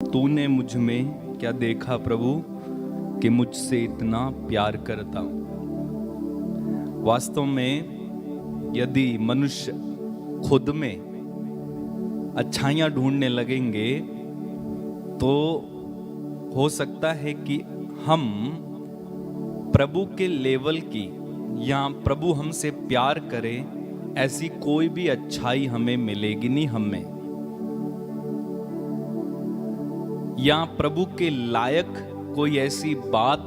तूने मुझ में क्या देखा प्रभु कि मुझसे इतना प्यार करता हूं। वास्तव में यदि मनुष्य खुद में अच्छाइयां ढूंढने लगेंगे तो हो सकता है कि हम प्रभु के लेवल की या प्रभु हमसे प्यार करे ऐसी कोई भी अच्छाई हमें मिलेगी नहीं हमें, या प्रभु के लायक कोई ऐसी बात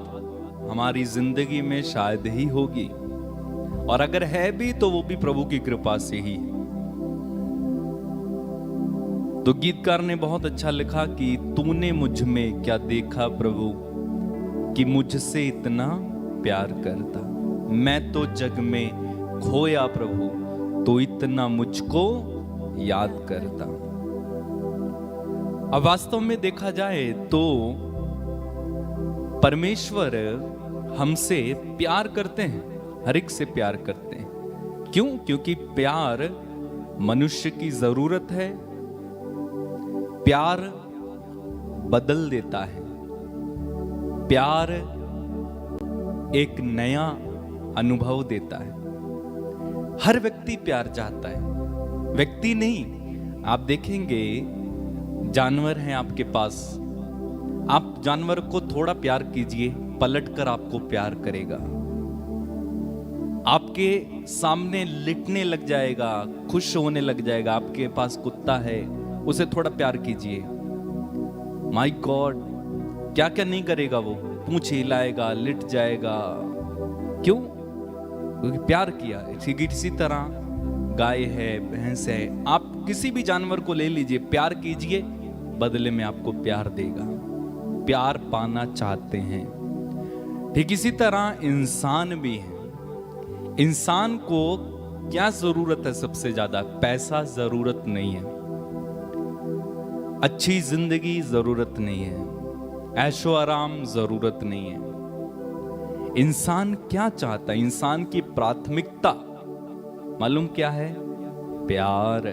हमारी जिंदगी में शायद ही होगी, और अगर है भी तो वो भी प्रभु की कृपा से ही। तो गीतकार ने बहुत अच्छा लिखा कि तूने मुझ में क्या देखा प्रभु कि मुझसे इतना प्यार करता, मैं तो जग में खोया प्रभु तो इतना मुझको याद करता। अब वास्तव में देखा जाए तो परमेश्वर हमसे प्यार करते हैं, हर एक से प्यार करते हैं। क्यों? क्योंकि प्यार मनुष्य की जरूरत है। प्यार बदल देता है, प्यार एक नया अनुभव देता है। हर व्यक्ति प्यार चाहता है, व्यक्ति नहीं। आप देखेंगे जानवर हैं आपके पास, आप जानवर को थोड़ा प्यार कीजिए, पलटकर आपको प्यार करेगा, आपके सामने लिटने लग जाएगा, खुश होने लग जाएगा। आपके पास कुत्ता है, उसे थोड़ा प्यार कीजिए, माय गॉड क्या क्या नहीं करेगा, वो पूंछ हिलाएगा, लिट जाएगा। क्यों? क्योंकि प्यार किया। इसी तरह गाय है, भैंस है, आप किसी भी जानवर को ले लीजिए, प्यार कीजिए, बदले में आपको प्यार देगा, प्यार पाना चाहते हैं। ठीक इसी तरह इंसान भी है। इंसान को क्या जरूरत है? सबसे ज्यादा पैसा जरूरत नहीं है, अच्छी जिंदगी जरूरत नहीं है, ऐशो आराम जरूरत नहीं है। इंसान क्या चाहता है? इंसान की प्राथमिकता मालूम क्या है? प्यार।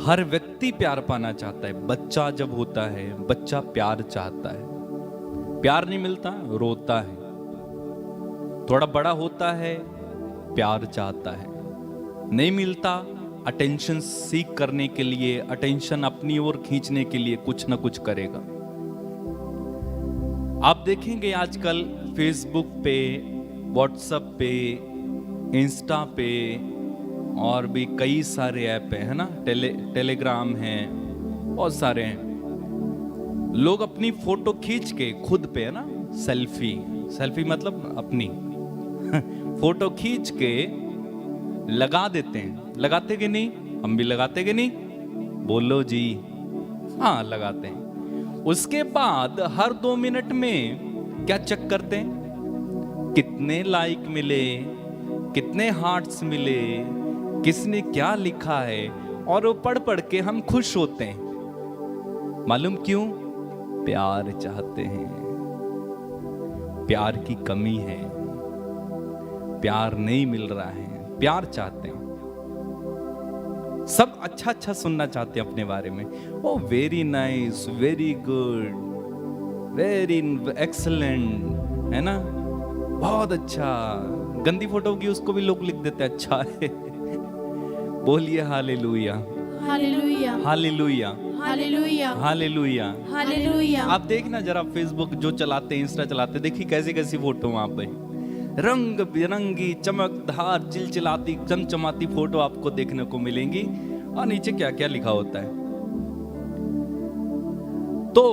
हर व्यक्ति प्यार पाना चाहता है। बच्चा जब होता है, बच्चा प्यार चाहता है, प्यार नहीं मिलता रोता है। थोड़ा बड़ा होता है, प्यार चाहता है, नहीं मिलता, अटेंशन सीख करने के लिए, अटेंशन अपनी ओर खींचने के लिए कुछ ना कुछ करेगा। आप देखेंगे आजकल फेसबुक पे, व्हाट्सएप पे, इंस्टा पे और भी कई सारे ऐप है ना, टेलीग्राम है, बहुत सारे हैं। लोग अपनी फोटो खींच के खुद पे है ना, सेल्फी मतलब अपनी फोटो खींच के लगा देते हैं। लगाते कि नहीं? हम भी लगाते कि नहीं? बोलो जी। हाँ, लगाते हैं। उसके बाद हर 2 मिनट में क्या चेक करते हैं? कितने लाइक मिले, कितने हार्ट्स मिले, किसने क्या लिखा है, और वो पढ़ पढ़ के हम खुश होते हैं। मालूम क्यों? प्यार चाहते हैं। प्यार की कमी है, प्यार नहीं मिल रहा है, प्यार चाहते हैं। सब अच्छा अच्छा सुनना चाहते हैं अपने बारे में। Oh very nice, very good, very excellent, है ना, बहुत अच्छा। गंदी फोटो की उसको भी लोग लिख देते हैं अच्छा है। बोलिए hallelujah, hallelujah, hallelujah, hallelujah, hallelujah, hallelujah. आप देखना जरा, फेसबुक जो चलाते हैं, इंस्टा चलाते, देखिए कैसी कैसी फोटो वहां पे, रंग बिरंगी चमकदार चिलचिलाती चमचमाती फोटो आपको देखने को मिलेंगी, और नीचे क्या क्या लिखा होता है। तो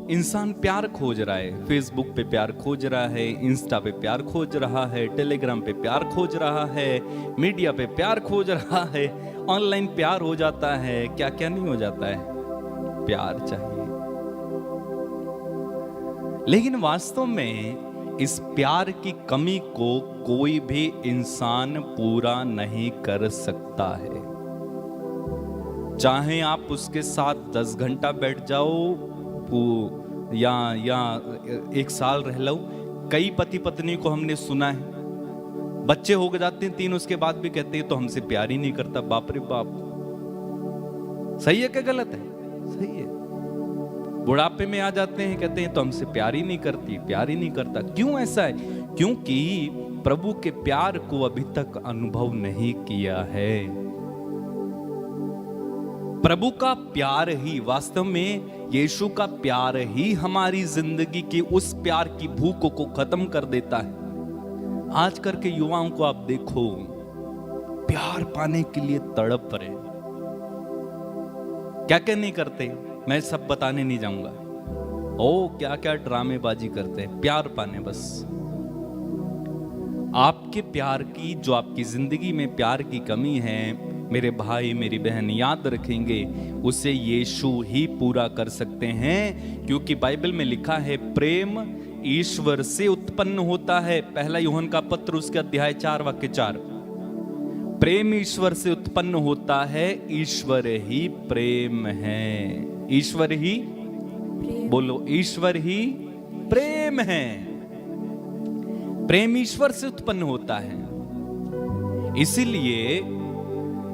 इंसान प्यार खोज रहा है, फेसबुक पे प्यार खोज रहा है, इंस्टा पे प्यार खोज रहा है, टेलीग्राम पे प्यार खोज रहा है, मीडिया पे प्यार खोज रहा है, ऑनलाइन प्यार हो जाता है, क्या क्या नहीं हो जाता है, प्यार चाहिए। लेकिन वास्तव में इस प्यार की कमी को कोई भी इंसान पूरा नहीं कर सकता है। चाहे आप उसके साथ 10 घंटा बैठ जाओ या 1 साल रह लो। कई पति पत्नी को हमने सुना है, बच्चे हो जाते हैं 3, उसके बाद भी कहते हैं तो हमसे प्यार ही नहीं करता। बाप रे बाप, सही है क्या गलत है? सही है। बुढ़ापे में आ जाते हैं, कहते हैं तो हमसे प्यार ही नहीं करती, प्यार ही नहीं करता। क्यों ऐसा है? क्योंकि प्रभु के प्यार को अभी तक अनुभव नहीं किया है। प्रभु का प्यार ही, वास्तव में यीशु का प्यार ही हमारी जिंदगी की उस प्यार की भूख को खत्म कर देता है। आजकल के युवाओं को आप देखो, प्यार पाने के लिए तड़प रहे, क्या क्या नहीं करते, मैं सब बताने नहीं जाऊंगा। ओ क्या क्या ड्रामेबाजी करते हैं प्यार पाने। बस आपके प्यार की, जो आपकी जिंदगी में प्यार की कमी है, मेरे भाई मेरी बहन याद रखेंगे, उसे यीशु ही पूरा कर सकते हैं। क्योंकि बाइबल में लिखा है प्रेम ईश्वर से उत्पन्न होता है। पहला यूहन्ना का पत्र उसके अध्याय 4 वाक्य 4। प्रेम ईश्वर से उत्पन्न होता है, ईश्वर ही प्रेम है। ईश्वर ही, बोलो, ईश्वर ही प्रेम है। प्रेम ईश्वर से उत्पन्न होता है। इसीलिए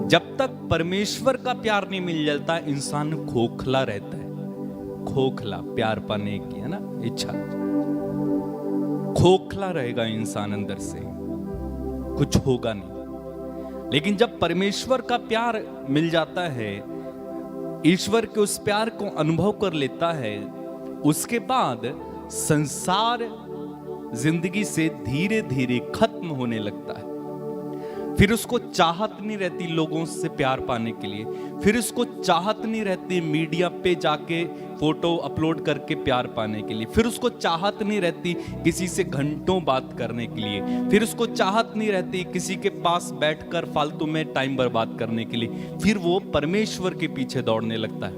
जब तक परमेश्वर का प्यार नहीं मिल जाता, इंसान खोखला रहता है। खोखला, प्यार पाने की है ना इच्छा, खोखला रहेगा इंसान अंदर से, कुछ होगा नहीं। लेकिन जब परमेश्वर का प्यार मिल जाता है, ईश्वर के उस प्यार को अनुभव कर लेता है, उसके बाद संसार जिंदगी से धीरे धीरे खत्म होने लगता है। फिर उसको चाहत नहीं रहती लोगों से प्यार पाने के लिए, फिर उसको चाहत नहीं रहती मीडिया पे जाके फोटो अपलोड करके प्यार पाने के लिए, फिर उसको चाहत नहीं रहती किसी से घंटों बात करने के लिए, फिर उसको चाहत नहीं रहती किसी के पास बैठकर फालतू में टाइम बर्बाद करने के लिए। फिर वो परमेश्वर के पीछे दौड़ने लगता है।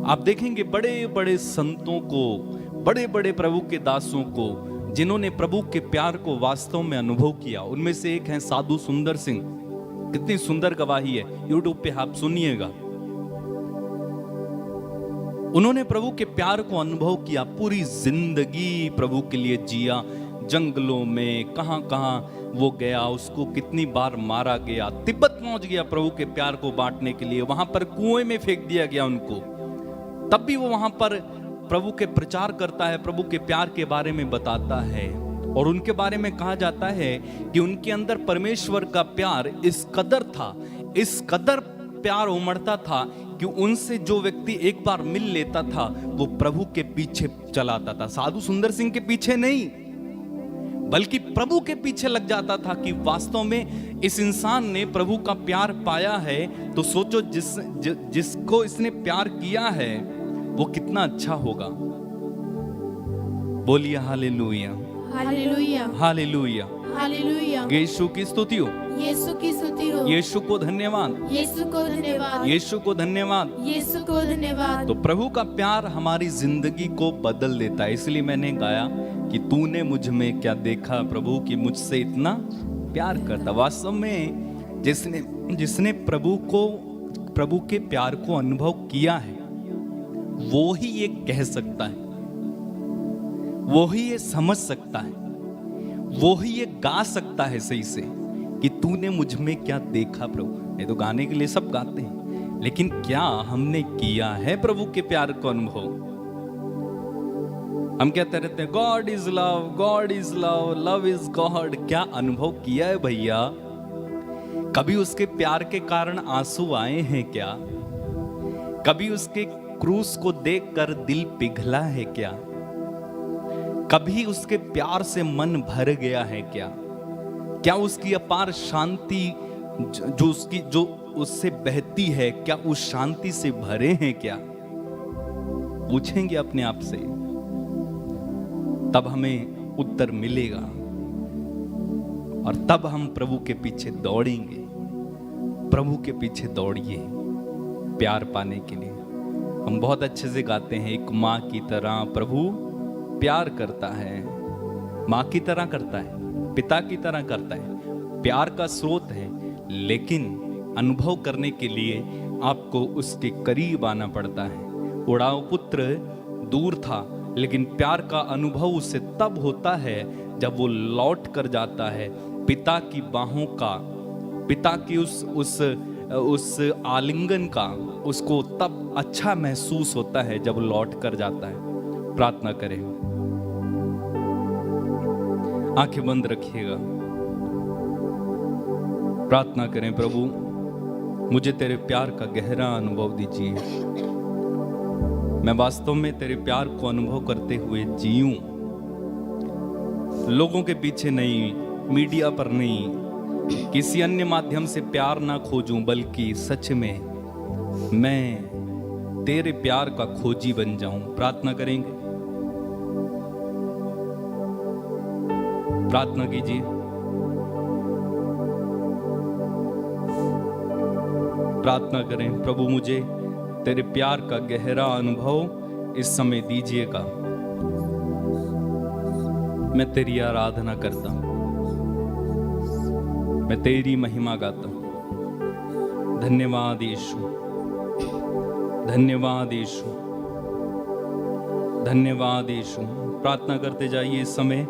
आप देखेंगे बड़े बड़े संतों को, बड़े बड़े प्रभु के दासों को, जिन्होंने प्रभु के प्यार को वास्तव में अनुभव किया, उनमें से एक है साधु सुंदर सिंह। कितनी सुंदर गवाही है, यूट्यूब पे आप सुनिएगा। उन्होंने प्रभु के प्यार को अनुभव किया, पूरी जिंदगी प्रभु के लिए जिया। जंगलों में कहां कहां वो गया, उसको कितनी बार मारा गया, तिब्बत पहुंच गया प्रभु के प्यार को बांटने के लिए, वहां पर कुएं में फेंक दिया गया उनको, तब भी वो वहां पर प्रभु के प्रचार करता है, प्रभु के प्यार के बारे में बताता है। और उनके बारे में कहा जाता है कि उनके अंदर परमेश्वर का प्यार इस कदर था, इस कदर प्यार उमड़ता था कि उनसे जो व्यक्ति एक बार मिल लेता था, वो प्रभु के पीछे चलाता था। साधु सुंदर सिंह के पीछे नहीं, बल्कि प्रभु के पीछे लग जाता था कि वास्तव में इस इंसान ने प्रभु का प्यार पाया है, तो सोचो जिसको इसने प्यार किया है वो कितना अच्छा होगा। बोलिए hallelujah, hallelujah, hallelujah, hallelujah. Yeshu की स्तुति हो, यीशु की स्तुति हो, यीशु को धन्यवाद, यीशु को धन्यवाद, यीशु को धन्यवाद। यीशु को धन्यवाद। तो प्रभु का प्यार हमारी जिंदगी को बदल देता है। इसलिए मैंने गाया कि तूने मुझ में क्या देखा प्रभु, कि मुझसे इतना प्यार करता। वास्तव में जिसने प्रभु के प्यार को अनुभव किया है, वो ही ये कह सकता है, वो ही ये समझ सकता है, वो ही ये गा सकता है सही से कि तूने मुझ में क्या देखा प्रभु। ये तो गाने के लिए सब गाते हैं, लेकिन क्या हमने किया है प्रभु के प्यार को अनुभव? हम कहते रहते हैं God is love, God is love, love is God. क्या अनुभव किया है भैया? कभी उसके प्यार के कारण आंसू आए हैं क्या? कभी उसके क्रूस को देखकर दिल पिघला है क्या? कभी उसके प्यार से मन भर गया है क्या? क्या उसकी अपार शांति जो उससे बहती है, क्या उस शांति से भरे हैं क्या? पूछेंगे अपने आप से, तब हमें उत्तर मिलेगा और तब हम प्रभु के पीछे दौड़ेंगे। प्रभु के पीछे दौड़िए प्यार पाने के लिए। हम बहुत अच्छे से गाते हैं, एक माँ की तरह प्रभु प्यार करता है। माँ की तरह करता है, पिता की तरह करता है, प्यार का स्रोत है। लेकिन अनुभव करने के लिए आपको उसके करीब आना पड़ता है। उड़ाऊ पुत्र दूर था, लेकिन प्यार का अनुभव उससे तब होता है जब वो लौट कर जाता है पिता की बाहों का, पिता की उस उस आलिंगन का उसको तब अच्छा महसूस होता है जब लौट कर जाता है। प्रार्थना करें, आंखें बंद रखिएगा, प्रार्थना करें। प्रभु मुझे तेरे प्यार का गहरा अनुभव दीजिए, मैं वास्तव में तेरे प्यार को अनुभव करते हुए जीऊं, लोगों के पीछे नहीं, मीडिया पर नहीं, किसी अन्य माध्यम से प्यार ना खोजूं, बल्कि सच में मैं तेरे प्यार का खोजी बन जाऊं। प्रार्थना करेंगे, प्रार्थना कीजिए। प्रार्थना करें, प्रभु मुझे तेरे प्यार का गहरा अनुभव इस समय दीजिएगा, मैं तेरी आराधना करता हूं, मैं तेरी महिमा गाता हूं। धन्यवाद यीशु, धन्यवाद यीशु, धन्यवाद यीशु। प्रार्थना करते जाइए इस समय।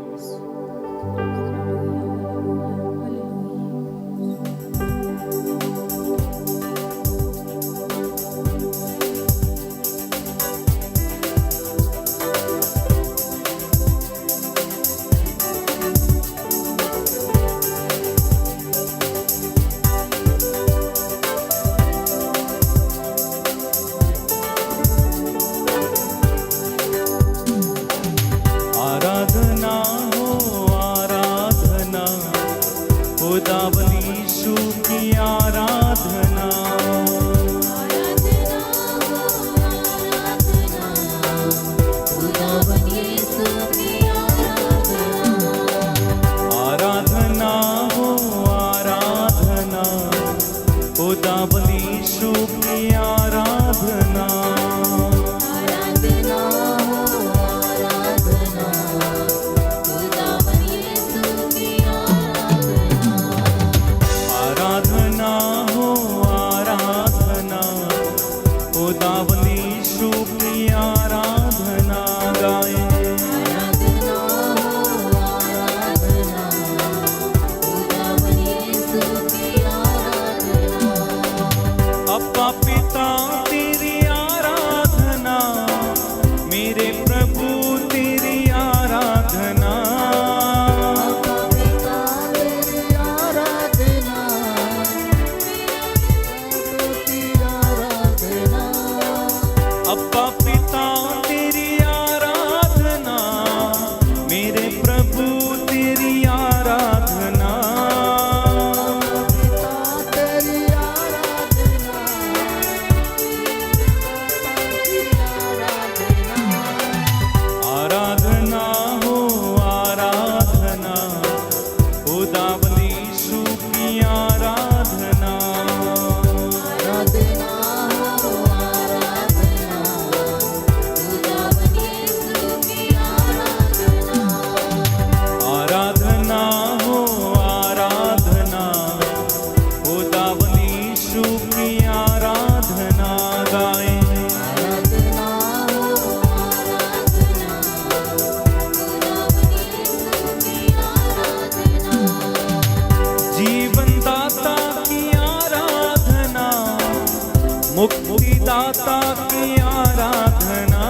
मुक्तिदाता की आराधना,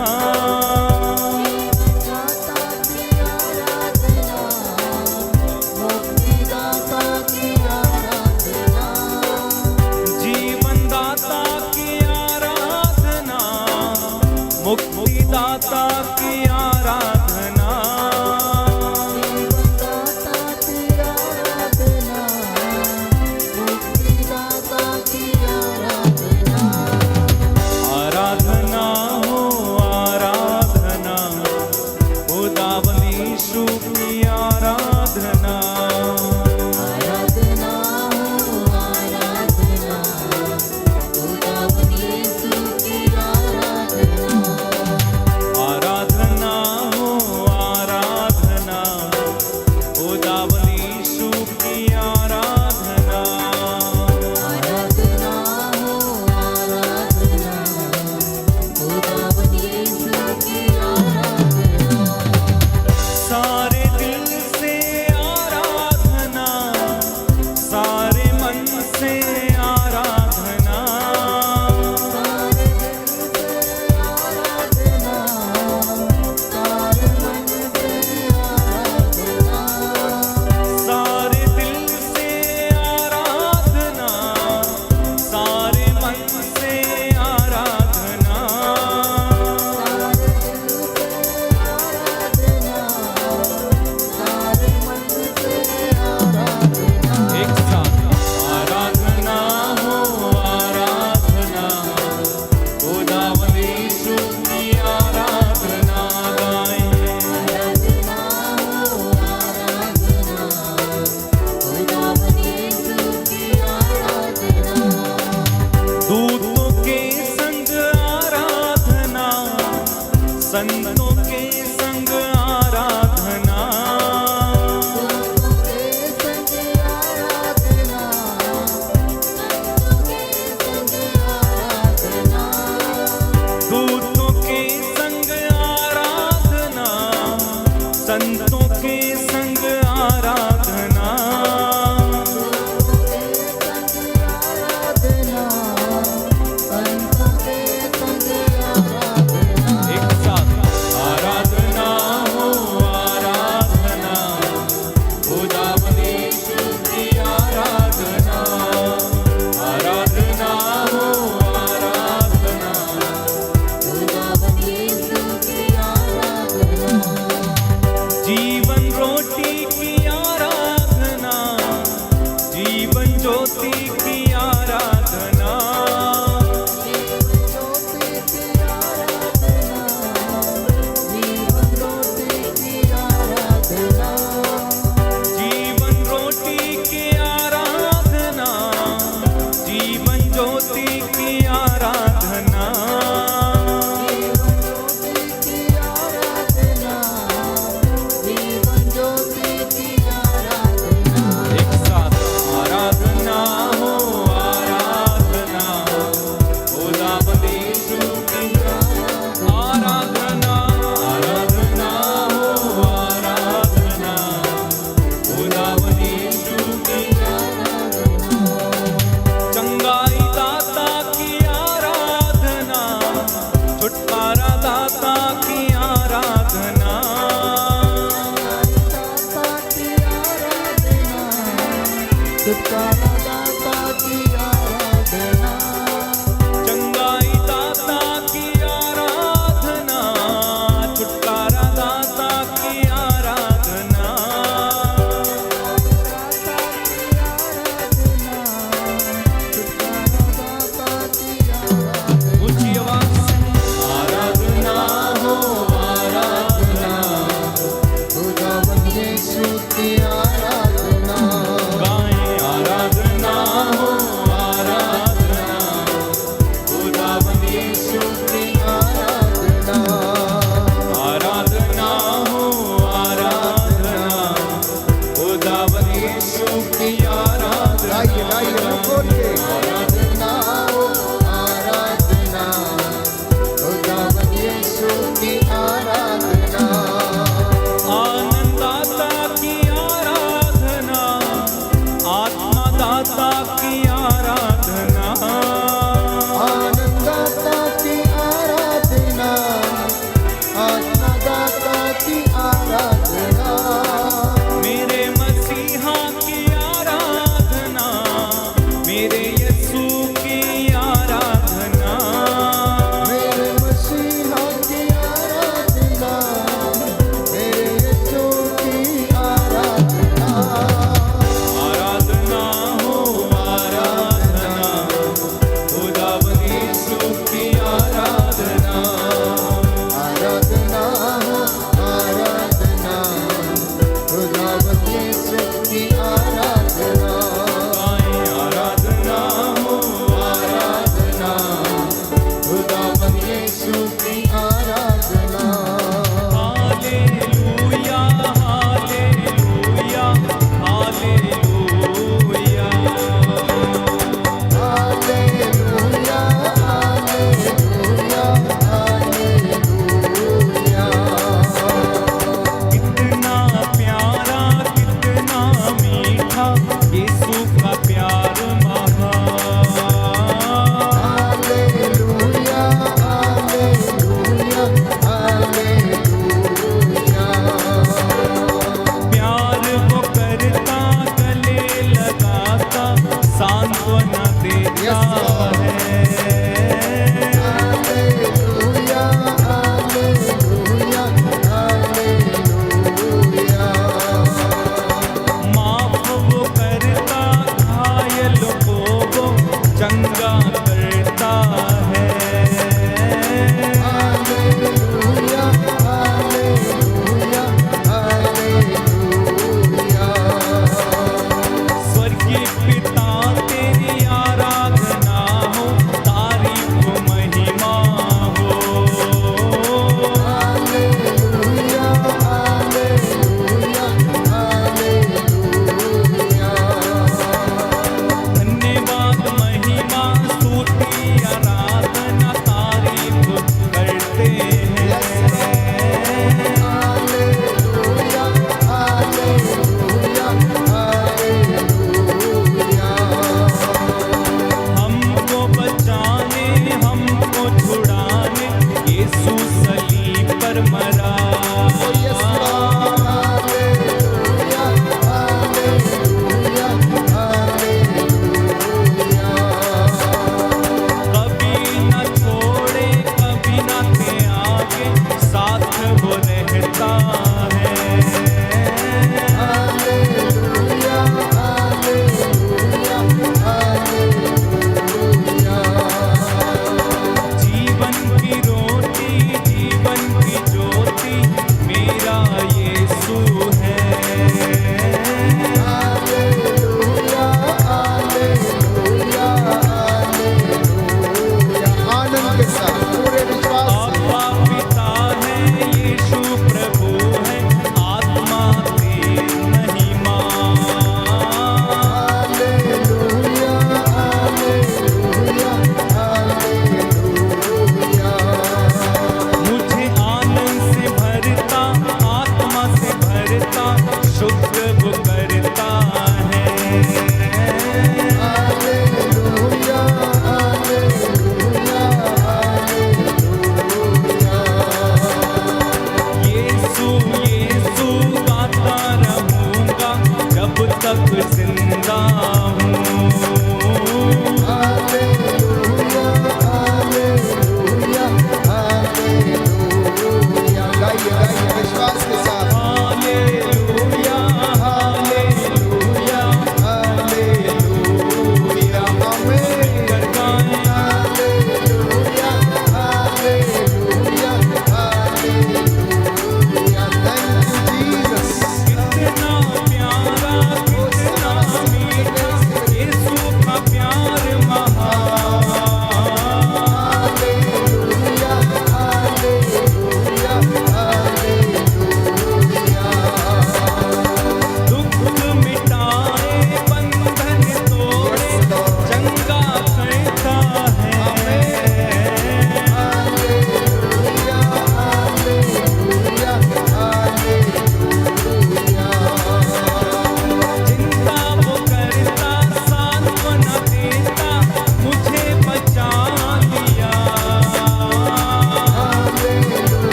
जीवनदाता की आराधना, मुक्तिदाता की आराधना, आराधना हो आराधना, खुदावंद यीशु की आराधना, आराधना हो आराधना, खुदावंद यीशु की आराधना, आराधना हो आराधना, संतों के संग आराधना, दूतों के संग आराधना, संतों के संग आराधना, एक साथ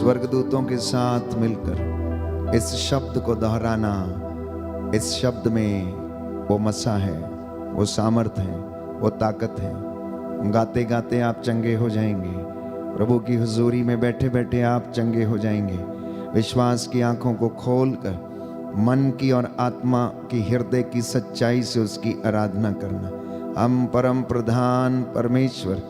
स्वर्गदूतों के साथ मिलकर इस शब्द को दोहराना, इस शब्द में वो मसा है, वो सामर्थ है, वो ताकत है। गाते गाते आप चंगे हो जाएंगे। प्रभु की हुजूरी में बैठे बैठे आप चंगे हो जाएंगे। विश्वास की आंखों को खोलकर मन की और आत्मा की हृदय की सच्चाई से उसकी आराधना करना। हम परम प्रधान परमेश्वर,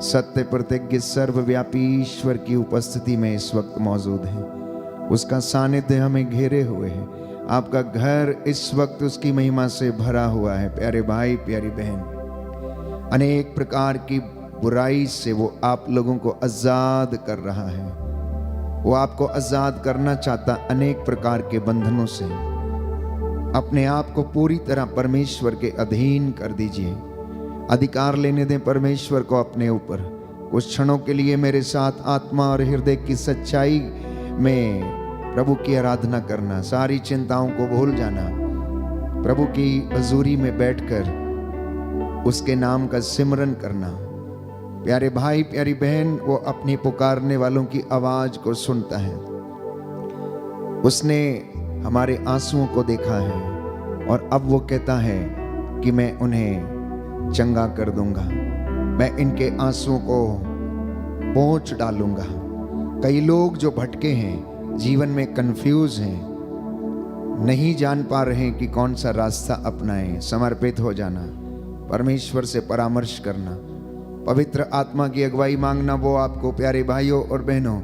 सत्य प्रतिज्ञ सर्वव्यापी ईश्वर की उपस्थिति में इस वक्त मौजूद हैं। उसका सानिध्य हमें घेरे हुए है। आपका घर इस वक्त उसकी महिमा से भरा हुआ है। प्यारे भाई, प्यारी बहन, अनेक प्रकार की बुराई से वो आप लोगों को आजाद कर रहा है। वो आपको आजाद करना चाहता अनेक प्रकार के बंधनों से। अपने आप को पूरी तरह परमेश्वर के अधीन कर दीजिए। अधिकार लेने दें परमेश्वर को अपने ऊपर। कुछ क्षणों के लिए मेरे साथ आत्मा और हृदय की सच्चाई में प्रभु की आराधना करना, सारी चिंताओं को भूल जाना, प्रभु की हजूरी में बैठकर उसके नाम का सिमरन करना। प्यारे भाई, प्यारी बहन, वो अपनी पुकारने वालों की आवाज को सुनता है। उसने हमारे आंसुओं को देखा है और अब वो कहता है कि मैं उन्हें चंगा कर दूंगा, मैं इनके आंसुओं को पोंछ डालूंगा। कई लोग जो भटके हैं, जीवन में कंफ्यूज हैं, नहीं जान पा रहे हैं कि कौन सा रास्ता अपनाएं। समर्पित हो जाना, परमेश्वर से परामर्श करना, पवित्र आत्मा की अगुवाई मांगना। वो आपको प्यारे भाइयों और बहनों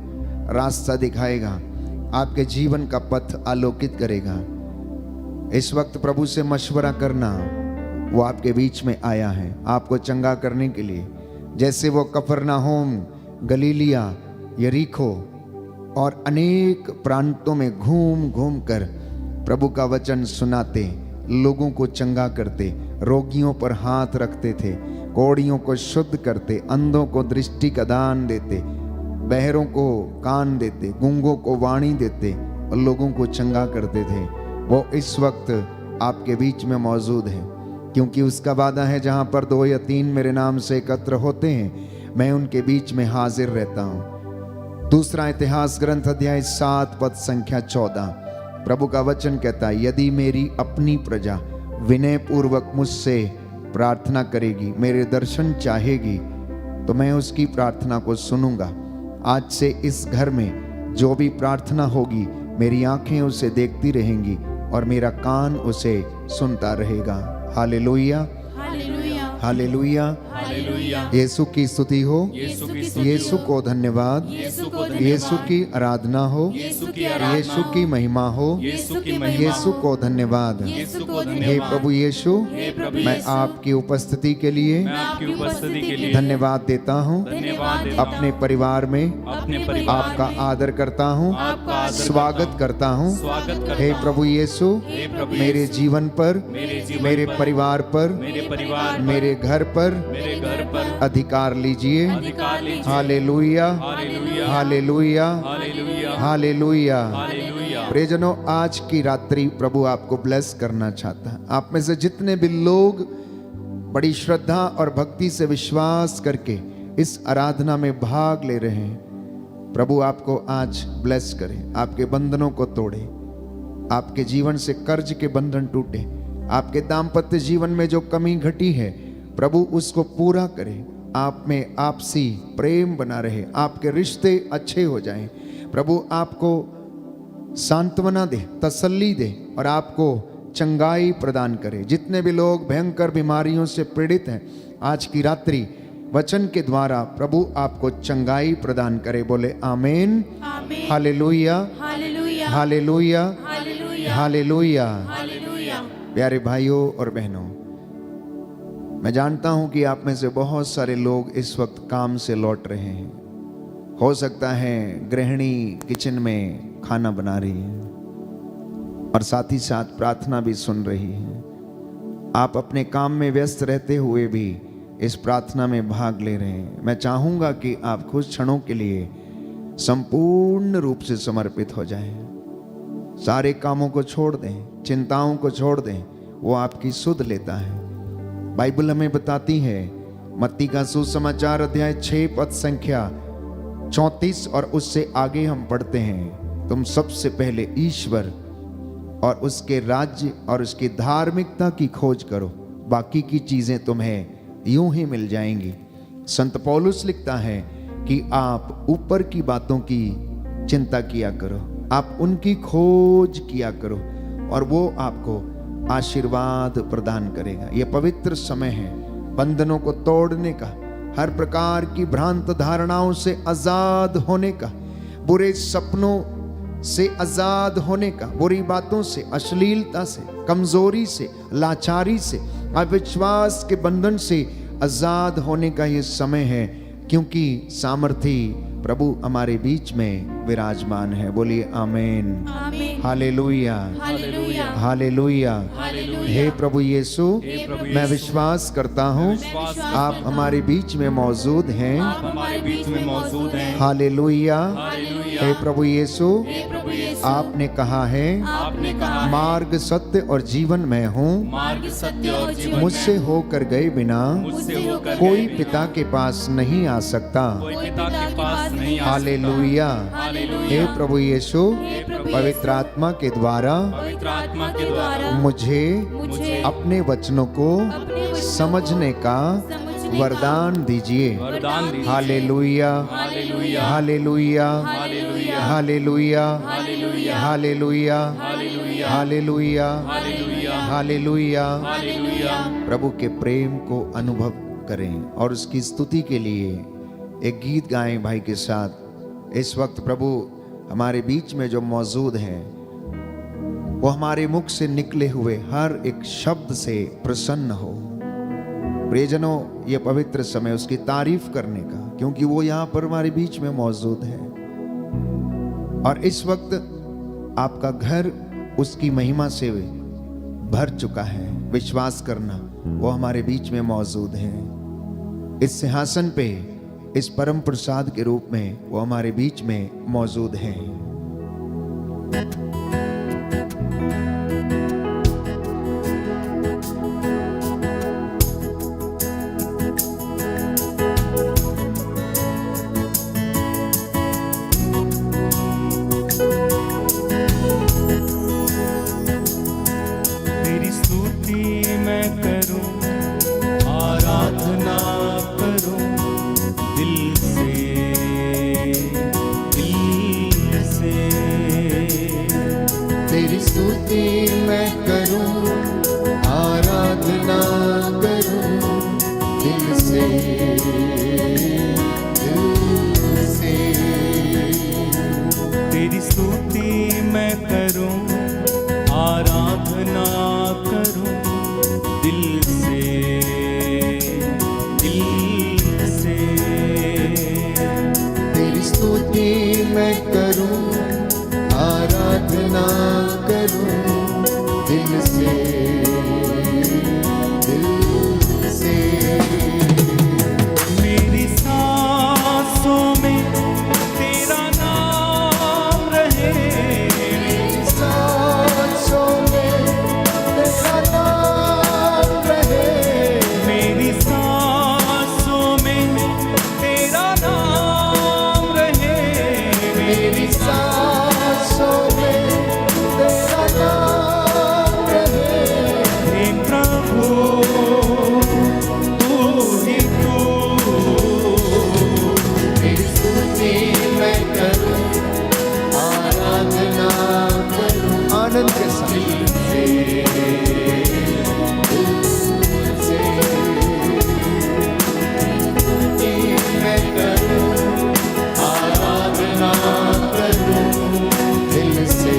रास्ता दिखाएगा, आपके जीवन का पथ आलोकित करेगा। इस वक्त प्रभु से मशवरा करना। वो आपके बीच में आया है आपको चंगा करने के लिए। जैसे वो कफरनाहोम, गलीलिया, यरीको और अनेक प्रांतों में घूम घूम कर प्रभु का वचन सुनाते, लोगों को चंगा करते, रोगियों पर हाथ रखते थे, कोढ़ियों को शुद्ध करते, अंधों को दृष्टि का दान देते, बहरों को कान देते, गूंगों को वाणी देते और लोगों को चंगा करते थे। वो इस वक्त आपके बीच में मौजूद है, क्योंकि उसका वादा है, जहां पर 2 या 3 मेरे नाम से एकत्र होते हैं, मैं उनके बीच में हाजिर रहता हूं। दूसरा इतिहास ग्रंथ अध्याय 7 पद संख्या 14, प्रभु का वचन कहता है, यदि मेरी अपनी प्रजा विनय पूर्वक मुझसे प्रार्थना करेगी, मेरे दर्शन चाहेगी, तो मैं उसकी प्रार्थना को सुनूंगा। आज से इस घर में जो भी प्रार्थना होगी, मेरी आंखें उसे देखती रहेंगी और मेरा कान उसे सुनता रहेगा। Hallelujah, hallelujah, hallelujah, hallelujah. Yeshu की स्तुति हो, यीशु की स्तुति यीशु को धन्यवाद, यीशु को धन्यवाद, यीशु की आराधना हो, यीशु की आराधना यीशु की महिमा हो, यीशु की महिमा यीशु को धन्यवाद। यीशु को हे धन्यवाद। प्रभु यीशु, हे प्रभु मैं यीशु, आपकी उपस्थिति के लिए मैं आपकी उपस्थिति के लिए धन्यवाद देता हूँ। धन्यवाद देता हूं। अपने परिवार में अपने परिवार आपका आदर करता हूँ, आपका आदर स्वागत करता हूँ। स्वागत करता हे हूं। प्रभु यीशु, हे प्रभु मेरे जीवन पर, मेरे जीवन मेरे पर, परिवार पर, मेरे परिवार पर, मेरे घर पर मेरे घर पर अधिकार लीजिए। अधिकार लीजिए। Hallelujah, hallelujah, hallelujah, hallelujah, hallelujah. Hallelujah. प्रियजनों, आज की रात्रि प्रभु आपको ब्लेस करना चाहता है। आप में से जितने भी लोग बड़ी श्रद्धा और भक्ति से विश्वास करके इस आराधना में भाग ले रहे हैं, प्रभु आपको आज ब्लेस करे, आपके बंधनों को तोड़े, आपके जीवन से कर्ज के बंधन टूटे, आपके दाम्पत्य जीवन में जो कमी घटी है प्रभु उसको पूरा करे, आप में आपसी प्रेम बना रहे, आपके रिश्ते अच्छे हो जाएं। प्रभु आपको सांत्वना दे, तसल्ली दे और आपको चंगाई प्रदान करे। जितने भी लोग भयंकर बीमारियों से पीड़ित हैं, आज की रात्रि वचन के द्वारा प्रभु आपको चंगाई प्रदान करे। बोले आमीन, आमीन, hallelujah, hallelujah, hallelujah, hallelujah, hallelujah. Hallelujah. प्यारे भाइयों और बहनों, मैं जानता हूं कि आप में से बहुत सारे लोग इस वक्त काम से लौट रहे हैं। हो सकता है गृहिणी किचन में खाना बना रही है और साथ ही साथ प्रार्थना भी सुन रही है। आप अपने काम में व्यस्त रहते हुए भी इस प्रार्थना में भाग ले रहे हैं। मैं चाहूंगा कि आप कुछ क्षणों के लिए संपूर्ण रूप से समर्पित हो जाएं। सारे कामों को छोड़ दें, चिंताओं को छोड़ दें, वो आपकी सुध लेता है। बाइबल हमें बताती है, मत्ती का सुसमाचार अध्याय 6 पद संख्या 34 और उससे आगे हम पढ़ते हैं, तुम सबसे पहले ईश्वर और उसके राज्य और उसकी धार्मिकता की खोज करो, बाकी की चीजें तुम्हें यूं ही मिल जाएंगी। संत पौलुस लिखता है कि आप ऊपर की बातों की चिंता किया करो, आप उनकी खोज किया करो और वो आपको आशीर्वाद प्रदान करेगा। यह पवित्र समय है बंधनों को तोड़ने का, हर प्रकार की भ्रांत धारणाओं से आजाद होने का, बुरे सपनों से आजाद होने का, बुरी बातों से, अश्लीलता से, कमजोरी से, लाचारी से, अविश्वास के बंधन से आजाद होने का ये समय है, क्योंकि सामर्थी प्रभु हमारे बीच में विराजमान है। बोलिए आमीन, आमीन, हालेलुया, हालेलुया, हालेलुया। हालेलुया। हे प्रभु यीशु, मैं विश्वास करता हूँ आप हमारे बीच में मौजूद हैं। आप हमारे बीच में मौजूद हैं। हालेलुया। हालेलुया। हे प्रभु यीशु, हे प्रभु यीशु, आपने कहा है आपने कहा है, मार्ग सत्य और जीवन मैं हूँ, मार्ग सत्य और जीवन मुझसे होकर गए बिना मुझसे होकर कोई पिता के पास नहीं आ सकता। कोई पिता के पास नहीं आ हालेलुया। हे प्रभु यीशु, पवित्र आत्मा के द्वारा पवित्र आत्मा के द्वारा मुझे मुझे अपने वचनों को अपने वचनों समझने का समझने वरदान दीजिए। वरदान दीजिए। Hallelujah, hallelujah, hallelujah, hallelujah, hallelujah, hallelujah, hallelujah, hallelujah, hallelujah, hallelujah, hallelujah. Hallelujah. प्रभु के प्रेम को अनुभव करें और उसकी स्तुति के लिए एक गीत गाएं भाई के साथ। इस वक्त प्रभु हमारे बीच में जो मौजूद है वो हमारे मुख से निकले हुए हर एक शब्द से प्रसन्न हो। प्रियजनों, ये पवित्र समय उसकी तारीफ करने का, क्योंकि वो यहाँ पर हमारे बीच में मौजूद है और इस वक्त आपका घर उसकी महिमा से भर चुका है। विश्वास करना, वो हमारे बीच में मौजूद है। इस सिंहासन पे, इस परम प्रसाद के रूप में वो हमारे बीच में मौजूद है। तेरी स्तुति मैं करूं, आराधना करूं दिल से, दिल से। तेरी स्तुति मैं करूं, आराधना करूं दिल से, दिल से। तेरी स्तुति मैं करूं, आराधना करूं दिल से, दिल से। तेरी स्तुति मैं करूं, आराधना करूं दिल से, दिल से। मेरी सांसों में तेरा नाम रहे, सांसों में तेरा नाम रहे, मेरी सांसों में तेरा नाम रहे, मेरी सांसों में तेरा नाम रहे। हे प्रभु तू ही तू। तेरी स्तुति मैं करूं, आराधना करूं आनंद के साथ दिल से। स्तुति मैं करूं, आराधना करूं दिल से,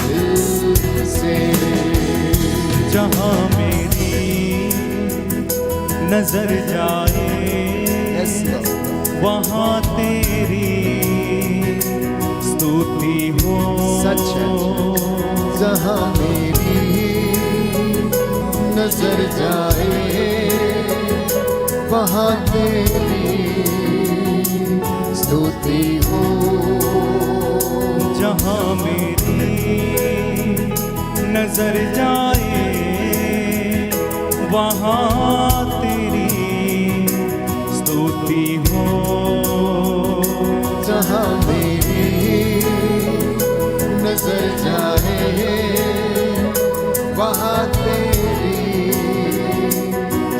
दिल से। जहाँ मेरी नजर जाए वहाँ तेरी स्तुति हो। सच है, जहाँ मेरी नजर जाए वहाँ तेरी स्तुति हो। जहाँ मेरी नजर जाए वहाँ तेरी स्तुति हो। जहां मेरी नजर जाए वहां तेरी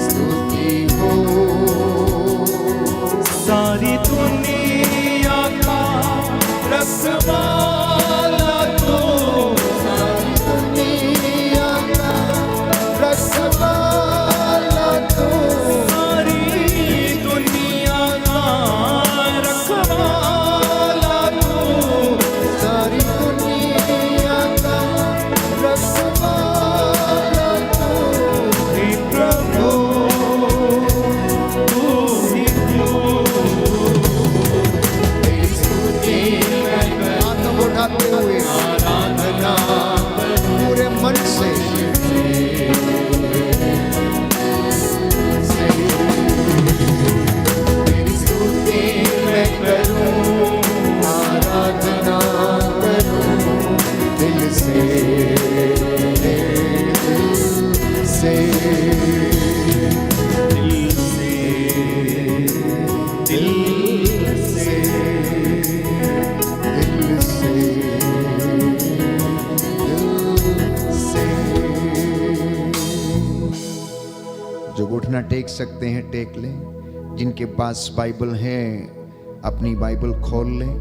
स्तुति हो। सारी दुनिया का रखवाला तू, सारी दुनिया का रखवाला तू, सारी दुनिया का रखवाला तू, सारी दुनिया का रखवाला तू, हे प्रभु तू ही तू। तेरी स्तुति मैं हाथ उठाते हुए आराधना पूरे मन से तेरी स्तुति मैं करूं, आराधना करूं दिल से, दिल से, दिल से, दिल से, दिल से, दिल से। जो घुटना टेक सकते हैं टेक लें, जिनके पास बाइबल है अपनी बाइबल खोल लें।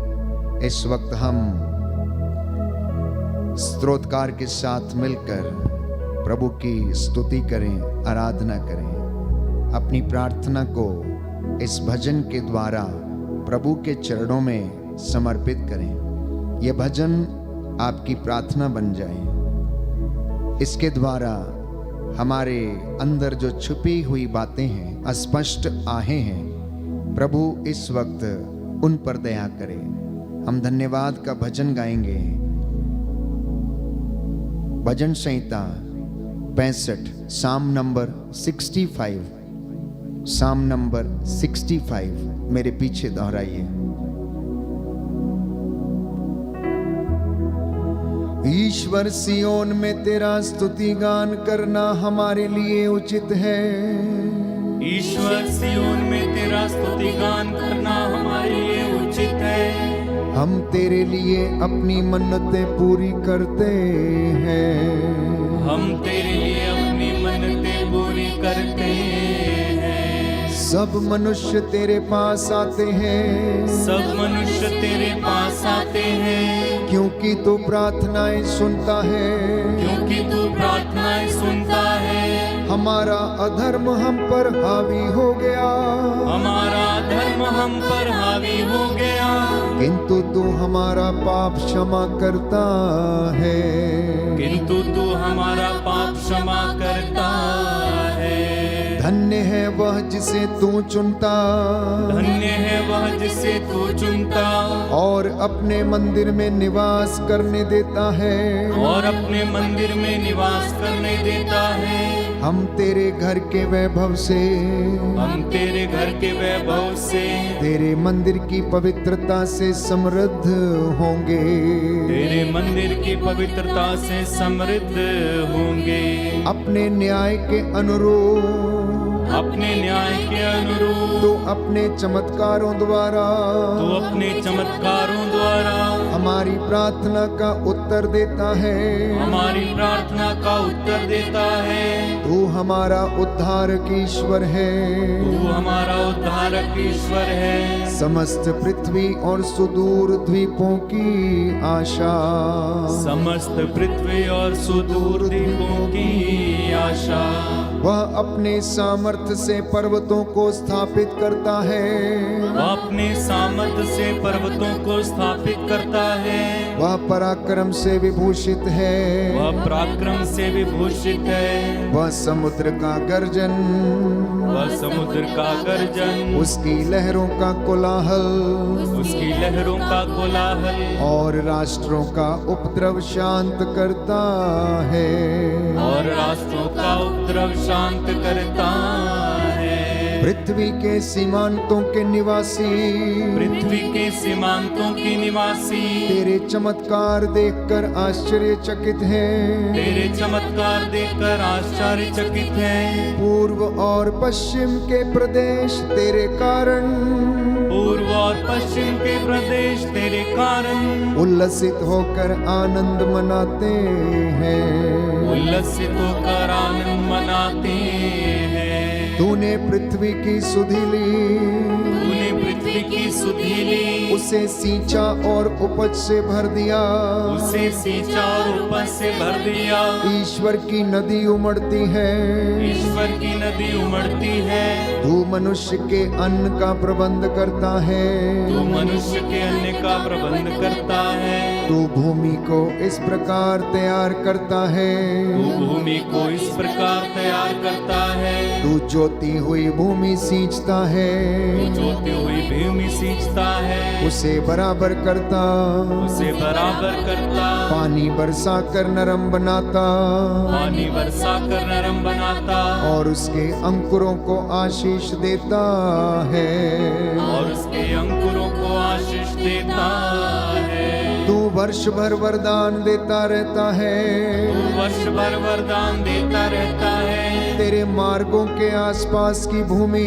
इस वक्त हम स्तोत्रकार के साथ मिलकर प्रभु की स्तुति करें, आराधना करें, अपनी प्रार्थना को इस भजन के द्वारा प्रभु के चरणों में समर्पित करें। यह भजन आपकी प्रार्थना बन जाए। इसके द्वारा हमारे अंदर जो छुपी हुई बातें हैं, अस्पष्ट आहें हैं, प्रभु इस वक्त उन पर दया करें। हम धन्यवाद का भजन गाएंगे। भजन संहिता 65, साम नंबर 65, साम नंबर 65 मेरे पीछे दोहराइए। ईश्वर सियोन में तेरा स्तुति गान करना हमारे लिए उचित है। ईश्वर सियोन में तेरा स्तुति गान करना हमारे लिए उचित है। हम तेरे लिए अपनी मन्नतें पूरी करते हैं। हम तेरे लिए अपनी मन्नतें पूरी करते हैं। सब मनुष्य तेरे पास आते हैं, सब मनुष्य तेरे पास आते हैं, क्योंकि तू प्रार्थनाएं सुनता है। क्योंकि तू प्रार्थनाएं सुनता है। हमारा अधर्म हम पर हावी हो गया, हमारा धर्म हम पर हावी हो गया, किंतु तू हमारा पाप क्षमा करता है। किंतु तू हमारा पाप क्षमा करता है। धन्य है वह जिसे तू चुनता, धन्य है वह जिसे तू चुनता, और अपने मंदिर में निवास करने देता है। और अपने मंदिर में निवास करने देता है। हम तेरे घर के वैभव से, हम तेरे घर के वैभव से, तेरे मंदिर की पवित्रता से समृद्ध होंगे। तेरे मंदिर की पवित्रता से समृद्ध होंगे। अपने न्याय के अनुरूप, अपने न्याय के अनुरूप, तो अपने चमत्कारों द्वारा, तू अपने चमत्कारों द्वारा हमारी प्रार्थना का उत्तर देता है। हमारी प्रार्थना का उत्तर देता है। तू हमारा उद्धारक ईश्वर है। तू हमारा उद्धारक ईश्वर है। समस्त पृथ्वी और सुदूर द्वीपों की आशा, समस्त पृथ्वी और सुदूर द्वीपों की आशा, वह अपने सामर्थ्य से पर्वतों को स्थापित करता है। वह अपने सामर्थ्य से पर्वतों को स्थापित करता है। वह पराक्रम से विभूषित है। वह पराक्रम से विभूषित है। वह समुद्र का गर्जन, वह समुद्र का गर्जन, उसकी लहरों का कोलाहल, उसकी लहरों का कोलाहल, और राष्ट्रों का उपद्रव शांत करता है। और राष्ट्रों का उपद्रव शांत करता है। पृथ्वी के सीमांतों के निवासी, पृथ्वी के सीमांतों के निवासी, तेरे चमत्कार देखकर आश्चर्यचकित हैं। तेरे चमत्कार देखकर आश्चर्यचकित हैं। पूर्व और पश्चिम के प्रदेश तेरे कारण, पूर्व और पश्चिम के प्रदेश तेरे कारण उल्लसित होकर आनंद मनाते हैं। उल्लसित होकर आनंद मनाते हैं। तूने पृथ्वी की सुधि ली, तूने पृथ्वी की सुधि ली, उसे सींचा और उपज से भर दिया। उसे सींचा और उपज से भर दिया। ईश्वर की नदी उमड़ती है, ईश्वर की नदी उमड़ती है। तू मनुष्य के अन्न का प्रबंध करता है। तू मनुष्य के अन्न का प्रबंध करता है। तू भूमि को इस प्रकार तैयार करता है। तू भूमि को इस प्रकार तैयार करता है। तू जोती हुई भूमि सींचता है। तू जोती हुई भूमि सींचता है। उसे बराबर करता, उसे बराबर करता। पानी बरसा कर नरम बनाता, पानी बरसा कर नरम बनाता। और उसके अंकुरों को आशीष देता है। और उसके अंकुरों को आशीष देता है। तू वर्ष भर वरदान देता रहता है। तू वर्ष भर वरदान देता रहता है। तेरे मार्गों के आसपास की भूमि,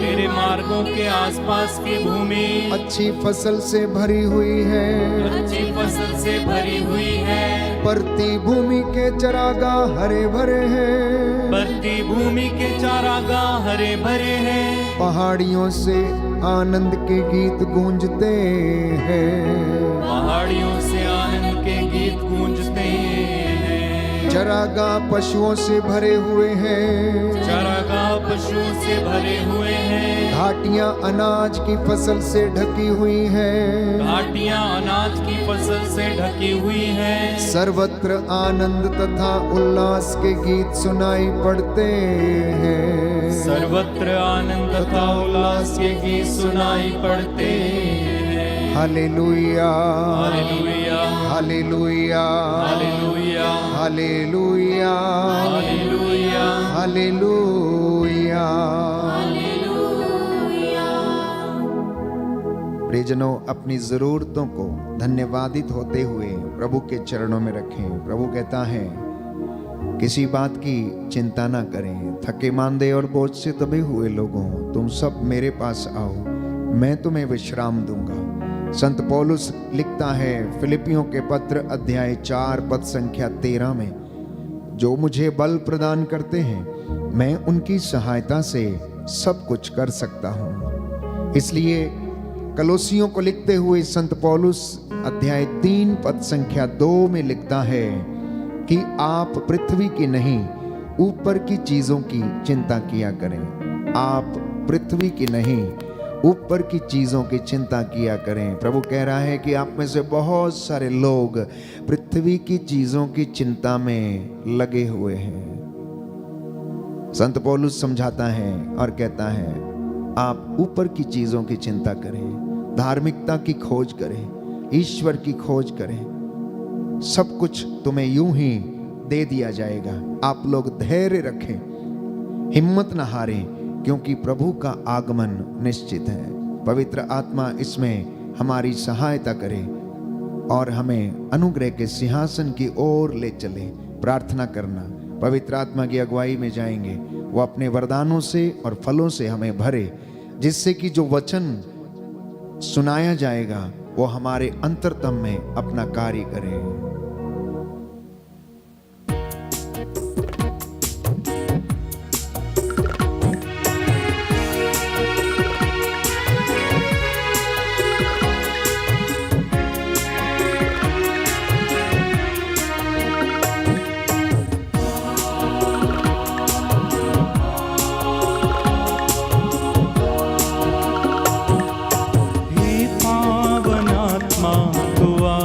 तेरे मार्गों के आसपास की भूमि अच्छी फसल से भरी हुई है। अच्छी फसल से भरी हुई है। परती भूमि के चरागाह हरे भरे हैं। बढ़ती भूमि के चारागाह हरे भरे हैं। पहाड़ियों से आनंद के गीत गूंजते हैं। पहाड़ियों से आनंद के गीत गूंजते हैं। चरागाह पशुओं से भरे हुए हैं। चारागाह पशुओं से भरे हुए हैं। घाटियां अनाज की फसल से ढकी हुई हैं। घाटियां अनाज की फसल से ढकी हुई हैं। सर्वत्र आनंद तथा उल्लास के गीत सुनाई पड़ते हैं। सर्वत्र आनंद तथा उल्लास के गीत सुनाई पड़ते हैं। Hallelujah, hallelujah, hallelujah, hallelujah, hallelujah, hallelujah, hallelujah. प्रियजनों, अपनी जरूरतों को धन्यवादित होते हुए प्रभु के चरणों में रखें। प्रभु कहता है, किसी बात की चिंता ना करें। थके मांदे और बोझ से दबे हुए लोगों, तुम सब मेरे पास आओ, मैं तुम्हें विश्राम दूंगा। संत पौलुस लिखता है फिलिपियों के पत्र अध्याय 4 पद संख्या 13 में, जो मुझे बल प्रदान करते हैं, मैं उनकी सहायता से सब कुछ कर सकता हूँ। इसलिए कलोसियों को लिखते हुए संत पौलुस अध्याय 3 पद संख्या 2 में लिखता है कि आप पृथ्वी की नहीं, ऊपर की चीजों की चिंता किया करें। आप पृथ्वी की नहीं, ऊपर की चीजों की चिंता किया करें। प्रभु कह रहा है कि आप में से बहुत सारे लोग पृथ्वी की चीजों की चिंता में लगे हुए हैं। संत पौलुस समझाता है और कहता है, आप ऊपर की चीजों की चिंता करें, धार्मिकता की खोज करें, ईश्वर की खोज करें। सब कुछ तुम्हें यूं ही दे दिया जाएगा। आप लोग धैर्य रखें, हिम्मत न हारें, क्योंकि प्रभु का आगमन निश्चित है। पवित्र आत्मा इसमें हमारी सहायता करे और हमें अनुग्रह के सिंहासन की ओर ले चले। प्रार्थना करना, पवित्र आत्मा की अगुवाई में जाएंगे, वो अपने वरदानों से और फलों से हमें भरे, जिससे कि जो वचन सुनाया जाएगा वो हमारे अंतरतम में अपना कार्य करे। हे पावन आत्मा तू आ,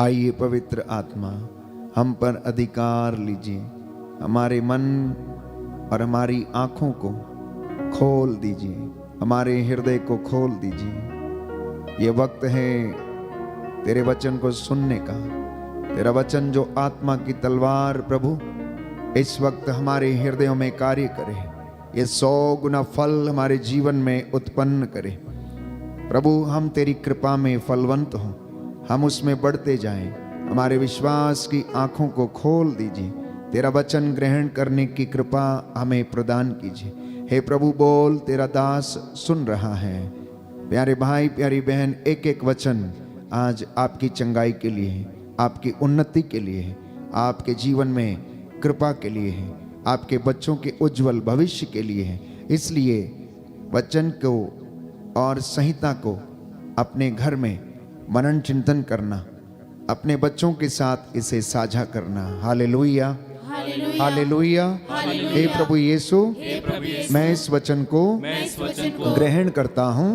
आइए पवित्र आत्मा, हम पर अधिकार लीजिए, हमारे मन और हमारी आंखों को खोल दीजिए, हमारे हृदय को खोल दीजिए। ये वक्त है तेरे वचन को सुनने का। तेरा वचन जो आत्मा की तलवार प्रभु इस वक्त हमारे हृदयों में कार्य करे, ये 100 गुना फल हमारे जीवन में उत्पन्न करे। प्रभु हम तेरी कृपा में फलवंत हों, हम उसमें बढ़ते जाएं। हमारे विश्वास की आंखों को खोल दीजिए, तेरा वचन ग्रहण करने की कृपा हमें प्रदान कीजिए। हे प्रभु बोल, तेरा दास सुन रहा है। प्यारे भाई प्यारी बहन, एक एक वचन आज आपकी चंगाई के लिए है, आपकी उन्नति के लिए है, आपके जीवन में कृपा के लिए है, आपके बच्चों के उज्जवल भविष्य के लिए है। इसलिए वचन को और संहिता को अपने घर में मनन चिंतन करना, अपने बच्चों के साथ इसे साझा करना। Hallelujah, hallelujah. हे प्रभु यीशु, मैं इस वचन को ग्रहण करता हूँ।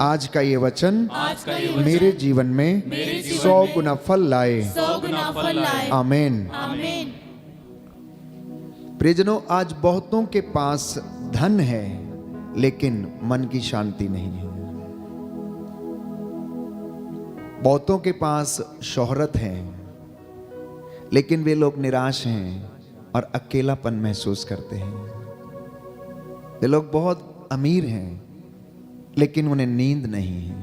आज का ये वचन मेरे जीवन में 100 गुना फल लाए। आमीन। प्रियजनों, आज बहुतों के पास धन है लेकिन मन की शांति नहीं है। बहुतों के पास शोहरत है लेकिन वे लोग निराश हैं और अकेलापन महसूस करते हैं। वे लोग बहुत अमीर हैं लेकिन उन्हें नींद नहीं है।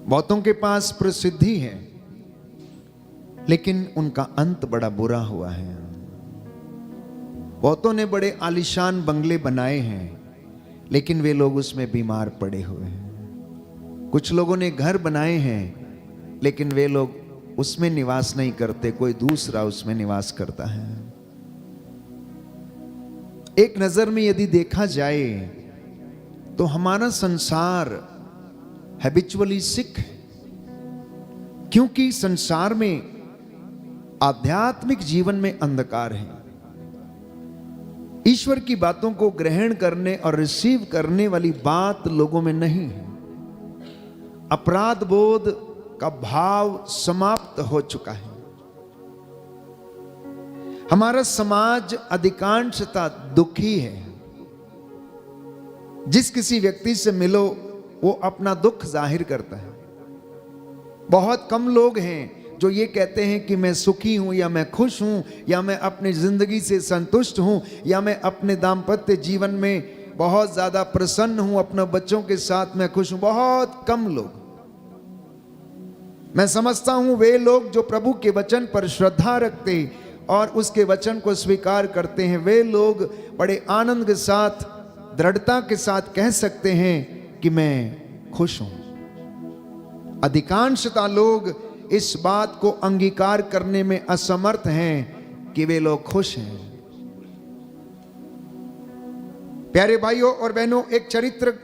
बहुतों के पास प्रसिद्धि है लेकिन उनका अंत बड़ा बुरा हुआ है। बहुतों ने बड़े आलीशान बंगले बनाए हैं लेकिन वे लोग उसमें बीमार पड़े हुए हैं। कुछ लोगों ने घर बनाए हैं लेकिन वे लोग उसमें निवास नहीं करते, कोई दूसरा उसमें निवास करता है। एक नजर में यदि देखा जाए तो हमारा संसार हैबिचुअली सिक है, क्योंकि संसार में आध्यात्मिक जीवन में अंधकार है। ईश्वर की बातों को ग्रहण करने और रिसीव करने वाली बात लोगों में नहीं है। अपराध बोध का भाव समाप्त हो चुका है। हमारा समाज अधिकांशतः दुखी है। जिस किसी व्यक्ति से मिलो वो अपना दुख जाहिर करता है। बहुत कम लोग हैं जो ये कहते हैं कि मैं सुखी हूं या मैं खुश हूं या मैं अपनी जिंदगी से संतुष्ट हूं या मैं अपने दाम्पत्य जीवन में बहुत ज्यादा प्रसन्न हूं, अपने बच्चों के साथ मैं खुश हूं। बहुत कम लोग। मैं समझता हूं वे लोग जो प्रभु के वचन पर श्रद्धा रखते और उसके वचन को स्वीकार करते हैं, वे लोग बड़े आनंद के साथ, दृढ़ता के साथ कह सकते हैं कि मैं खुश हूं। अधिकांशतः लोग इस बात को अंगीकार करने में असमर्थ हैं कि वे लोग खुश हैं। प्यारे भाइयों और बहनों, एक चरित्र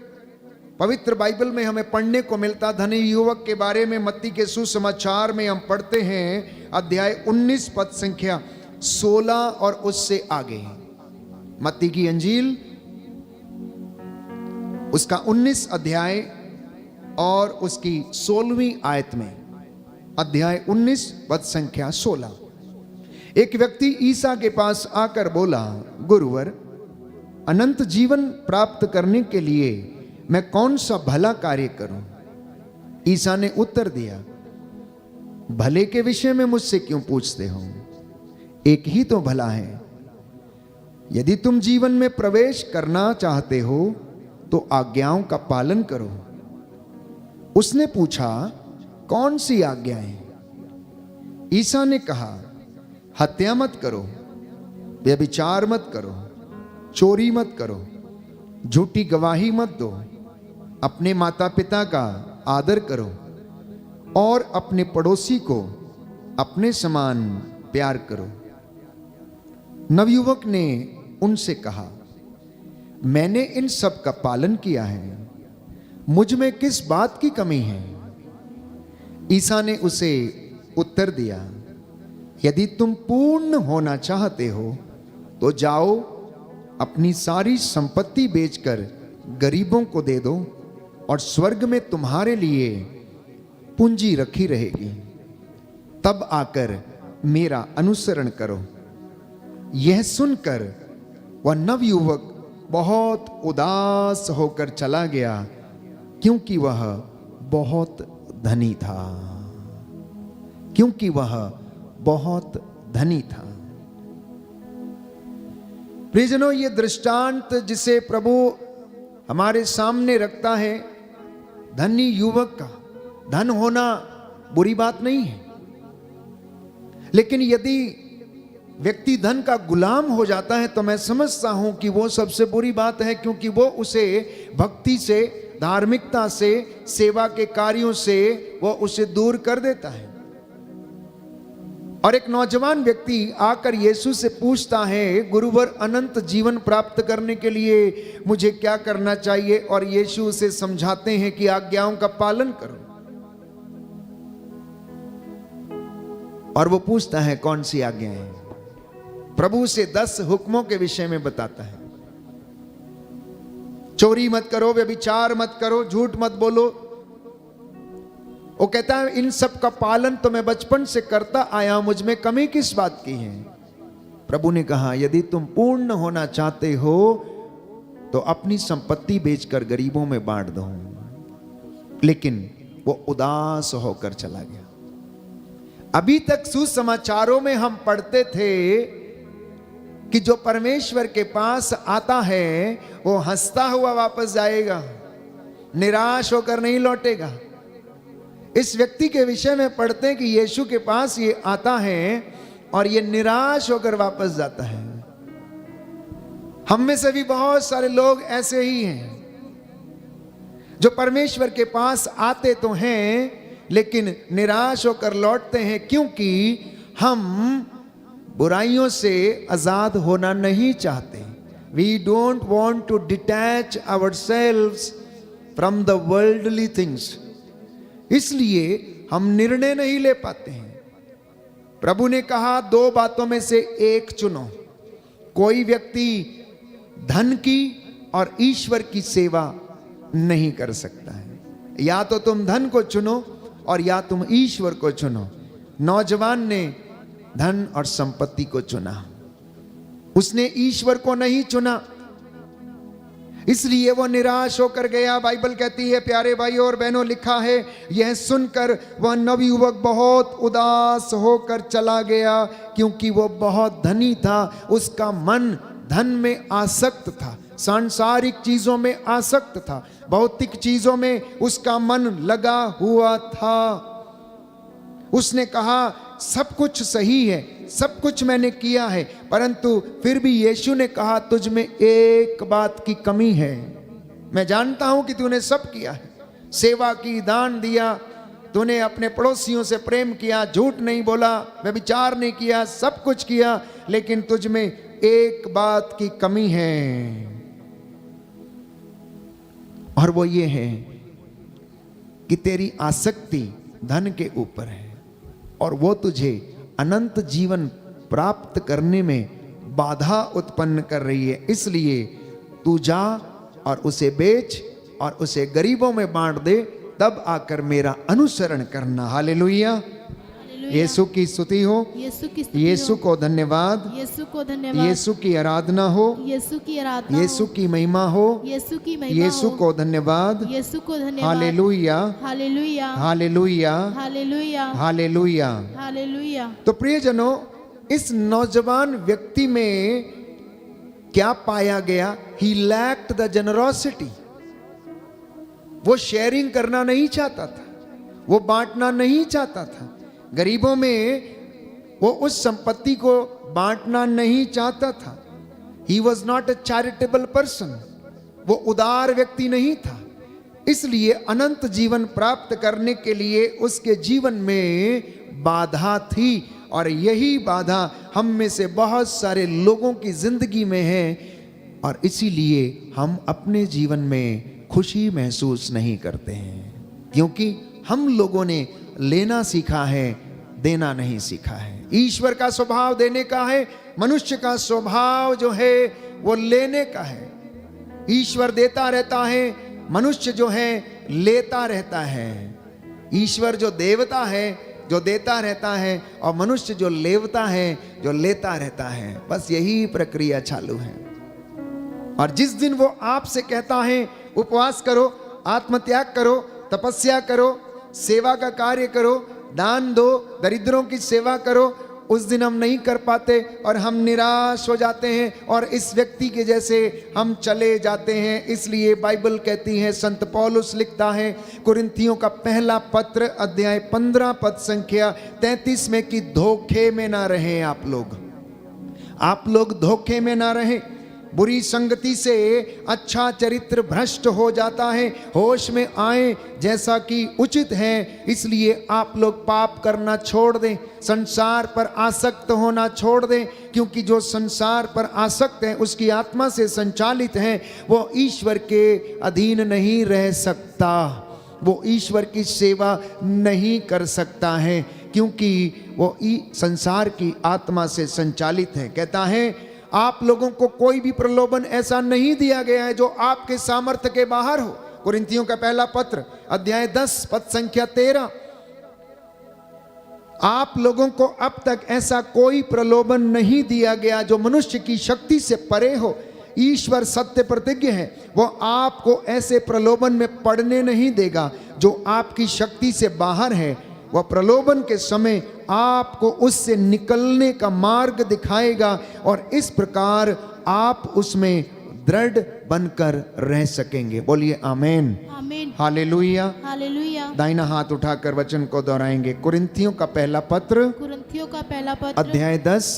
पवित्र बाइबल में हमें पढ़ने को मिलता। धनी युवक के बारे में मत्ती के सुसमाचार में हम पढ़ते हैं, अध्याय 19 पद संख्या 16 और उससे आगे। मत्ती की अंजील उसका 19 अध्याय और उसकी 16वीं आयत में, अध्याय 19 पद संख्या 16। एक व्यक्ति ईसा के पास आकर बोला, गुरुवर, अनंत जीवन प्राप्त करने के लिए मैं कौन सा भला कार्य करूं? ईसा ने उत्तर दिया, भले के विषय में मुझसे क्यों पूछते हो? एक ही तो भला है। यदि तुम जीवन में प्रवेश करना चाहते हो तो आज्ञाओं का पालन करो। उसने पूछा, कौन सी आज्ञाएं? ईसा ने कहा, हत्या मत करो, व्यभिचार मत करो, चोरी मत करो, झूठी गवाही मत दो, अपने माता पिता का आदर करो और अपने पड़ोसी को अपने समान प्यार करो। नवयुवक ने उनसे कहा, मैंने इन सब का पालन किया है, मुझ में किस बात की कमी है? ईसा ने उसे उत्तर दिया, यदि तुम पूर्ण होना चाहते हो तो जाओ, अपनी सारी संपत्ति बेचकर गरीबों को दे दो और स्वर्ग में तुम्हारे लिए पूंजी रखी रहेगी, तब आकर मेरा अनुसरण करो। यह सुनकर वह नवयुवक बहुत उदास होकर चला गया, क्योंकि वह बहुत धनी था, क्योंकि वह बहुत धनी था। प्रियजनों, ये दृष्टांत जिसे प्रभु हमारे सामने रखता है, धनी युवक का, धन होना बुरी बात नहीं है, लेकिन यदि व्यक्ति धन का गुलाम हो जाता है तो मैं समझता हूं कि वो सबसे बुरी बात है, क्योंकि वो उसे भक्ति से, धार्मिकता से, सेवा के कार्यों से वो उसे दूर कर देता है। और एक नौजवान व्यक्ति आकर यीशु से पूछता है, गुरुवर, अनंत जीवन प्राप्त करने के लिए मुझे क्या करना चाहिए? और यीशु उसे समझाते हैं कि आज्ञाओं का पालन करो। और वो पूछता है कौन सी आज्ञाएं? प्रभु उसे 10 हुक्मों के विषय में बताता है। चोरी मत करो, व्यभिचार मत करो, झूठ मत बोलो। वो कहता है इन सब का पालन तो मैं बचपन से करता आया हूं, मुझ में कमी किस बात की है? प्रभु ने कहा, यदि तुम पूर्ण होना चाहते हो तो अपनी संपत्ति बेचकर गरीबों में बांट दो। लेकिन वो उदास होकर चला गया। अभी तक सुसमाचारों में हम पढ़ते थे कि जो परमेश्वर के पास आता है वो हंसता हुआ वापस जाएगा, निराश होकर नहीं लौटेगा। इस व्यक्ति के विषय में पढ़ते हैं कि यीशु के पास ये आता है और ये निराश होकर वापस जाता है। हम में से भी बहुत सारे लोग ऐसे ही हैं जो परमेश्वर के पास आते तो हैं लेकिन निराश होकर लौटते हैं, क्योंकि हम बुराइयों से आजाद होना नहीं चाहते। We don't want to detach ourselves from the worldly things। इसलिए हम निर्णय नहीं ले पाते हैं। प्रभु ने कहा 2 बातों में से एक चुनो। कोई व्यक्ति धन की और ईश्वर की सेवा नहीं कर सकता है। या तो तुम धन को चुनो और या तुम ईश्वर को चुनो। नौजवान ने धन और संपत्ति को चुना, उसने ईश्वर को नहीं चुना, इसलिए वो निराश होकर गया। बाइबल कहती है, प्यारे भाइयों और बहनों, लिखा है, यह सुनकर वह नवयुवक बहुत उदास होकर चला गया, क्योंकि वो बहुत धनी था। उसका मन धन में आसक्त था, सांसारिक चीजों में आसक्त था, भौतिक चीजों में उसका मन लगा हुआ था। उसने कहा सब कुछ सही है, सब कुछ मैंने किया है, परंतु फिर भी यीशु ने कहा तुझ में एक बात की कमी है। मैं जानता हूं कि तूने सब किया है, सेवा की, दान दिया, तूने अपने पड़ोसियों से प्रेम किया, झूठ नहीं बोला, व्यभिचार नहीं किया, सब कुछ किया, लेकिन तुझ में एक बात की कमी है। और वो ये है कि तेरी आसक्ति धन के ऊपर है और वो तुझे अनंत जीवन प्राप्त करने में बाधा उत्पन्न कर रही है। इसलिए तू जा और उसे बेच और उसे गरीबों में बांट दे, तब आकर मेरा अनुसरण करना। हालेलुया, यीशु की स्तुति हो, यीशु को धन्यवाद, यीशु की आराधना हो, यीशु की महिमा हो, यीशु को धन्यवाद, हालेलुया, हालेलुया, हालेलुया, हालेलुया। तो प्रियजनों, इस नौजवान व्यक्ति में क्या पाया गया? ही लैक्ड द जेनरोसिटी। वो शेयरिंग करना नहीं चाहता था, वो बांटना नहीं चाहता था, गरीबों में वो उस संपत्ति को बांटना नहीं चाहता था। He was not a charitable person। वो उदार व्यक्ति नहीं था। इसलिए अनंत जीवन प्राप्त करने के लिए उसके जीवन में बाधा थी, और यही बाधा हम में से बहुत सारे लोगों की जिंदगी में है, और इसीलिए हम अपने जीवन में खुशी महसूस नहीं करते हैं, क्योंकि हम लोगों ने लेना सीखा है, देना नहीं सीखा है। ईश्वर का स्वभाव देने का है, मनुष्य का स्वभाव जो है वो लेने का है। ईश्वर देता रहता है, मनुष्य जो है लेता रहता है। ईश्वर जो देवता है, जो देता रहता है, और मनुष्य जो लेवता है, जो लेता रहता है। बस यही प्रक्रिया चालू है। और जिस दिन वो आपसे कहता है उपवास करो, आत्मत्याग करो, तपस्या करो, सेवा का कार्य करो, दान दो, दरिद्रों की सेवा करो, उस दिन हम नहीं कर पाते और हम निराश हो जाते हैं और इस व्यक्ति के जैसे हम चले जाते हैं। इसलिए बाइबल कहती है, संत पौलुस लिखता है कुरिन्थियों का पहला पत्र अध्याय 15 पद संख्या 33 में कि धोखे में ना रहें आप लोग धोखे में ना रहें। बुरी संगति से अच्छा चरित्र भ्रष्ट हो जाता है। होश में आए जैसा कि उचित है, इसलिए आप लोग पाप करना छोड़ दें, संसार पर आसक्त होना छोड़ दें, क्योंकि जो संसार पर आसक्त है, उसकी आत्मा से संचालित है, वो ईश्वर के अधीन नहीं रह सकता, वो ईश्वर की सेवा नहीं कर सकता है, क्योंकि वो संसार की आत्मा से संचालित है। कहता है आप लोगों को कोई भी प्रलोभन ऐसा नहीं दिया गया है जो आपके सामर्थ्य के बाहर हो। कुरिन्थियों का पहला पत्र अध्याय 10 पद संख्या 13। आप लोगों को अब तक ऐसा कोई प्रलोभन नहीं दिया गया जो मनुष्य की शक्ति से परे हो। ईश्वर सत्य प्रतिज्ञ है, वो आपको ऐसे प्रलोभन में पड़ने नहीं देगा जो आपकी शक्ति से बाहर है। वह प्रलोभन के समय आपको उससे निकलने का मार्ग दिखाएगा और इस प्रकार आप उसमें दृढ़ बनकर रह सकेंगे। बोलिए आमीन, आमीन, हालेलुया, हालेलुया। दाहिना हाथ उठाकर वचन को दोहराएंगे। कुरिन्थियों का पहला पत्र कुरिन्थियों का पहला पत्र अध्याय 10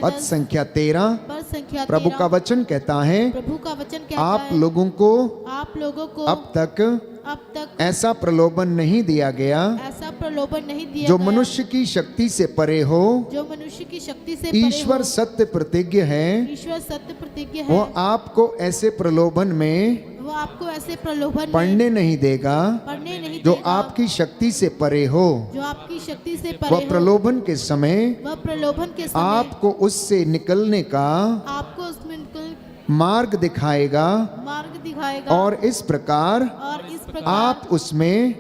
पद संख्या 13। पद संख्या 13। प्रभु का वचन कहता है, प्रभु का वचन कहता आप है, लोगों को अब तक ऐसा प्रलोभन नहीं दिया गया ऐसा प्रलोभन नहीं दिया जो गया, मनुष्य की शक्ति से परे हो। जो मनुष्य की शक्ति से परे ईश्वर हो। सत्य प्रतिज्ञ है, ईश्वर सत्य प्रतिज्ञ वो है, आपको ऐसे प्रलोभन में वो आपको ऐसे प्रलोभन में पड़ने नहीं देगा पड़ने नहीं जो देगा, आपकी शक्ति से परे हो। जो आपकी शक्ति से परे वह हो। प्रलोभन के समय वह प्रलोभन के समय आपको उससे निकलने का आपको उसमें निकल मार्ग दिखाएगा मार्ग दिखाएगा और इस प्रकार आप उसमें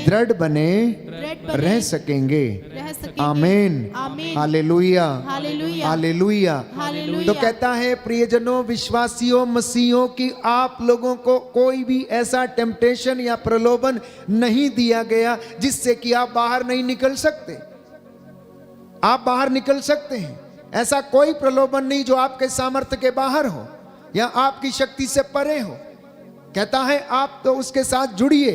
दृढ़ बने रह सकेंगे। आमीन, आमीन, हालेलुया, हालेलुया, हालेलुया। हालेलुया। तो कहता है प्रियजनों, विश्वासियों, मसीहों की आप लोगों को कोई भी ऐसा टेम्पटेशन या प्रलोभन नहीं दिया गया जिससे कि आप बाहर नहीं निकल सकते। आप बाहर निकल सकते हैं। ऐसा कोई प्रलोभन नहीं जो आपके सामर्थ्य के बाहर हो या आपकी शक्ति से परे हो। कहता है आप तो उसके साथ जुड़िए,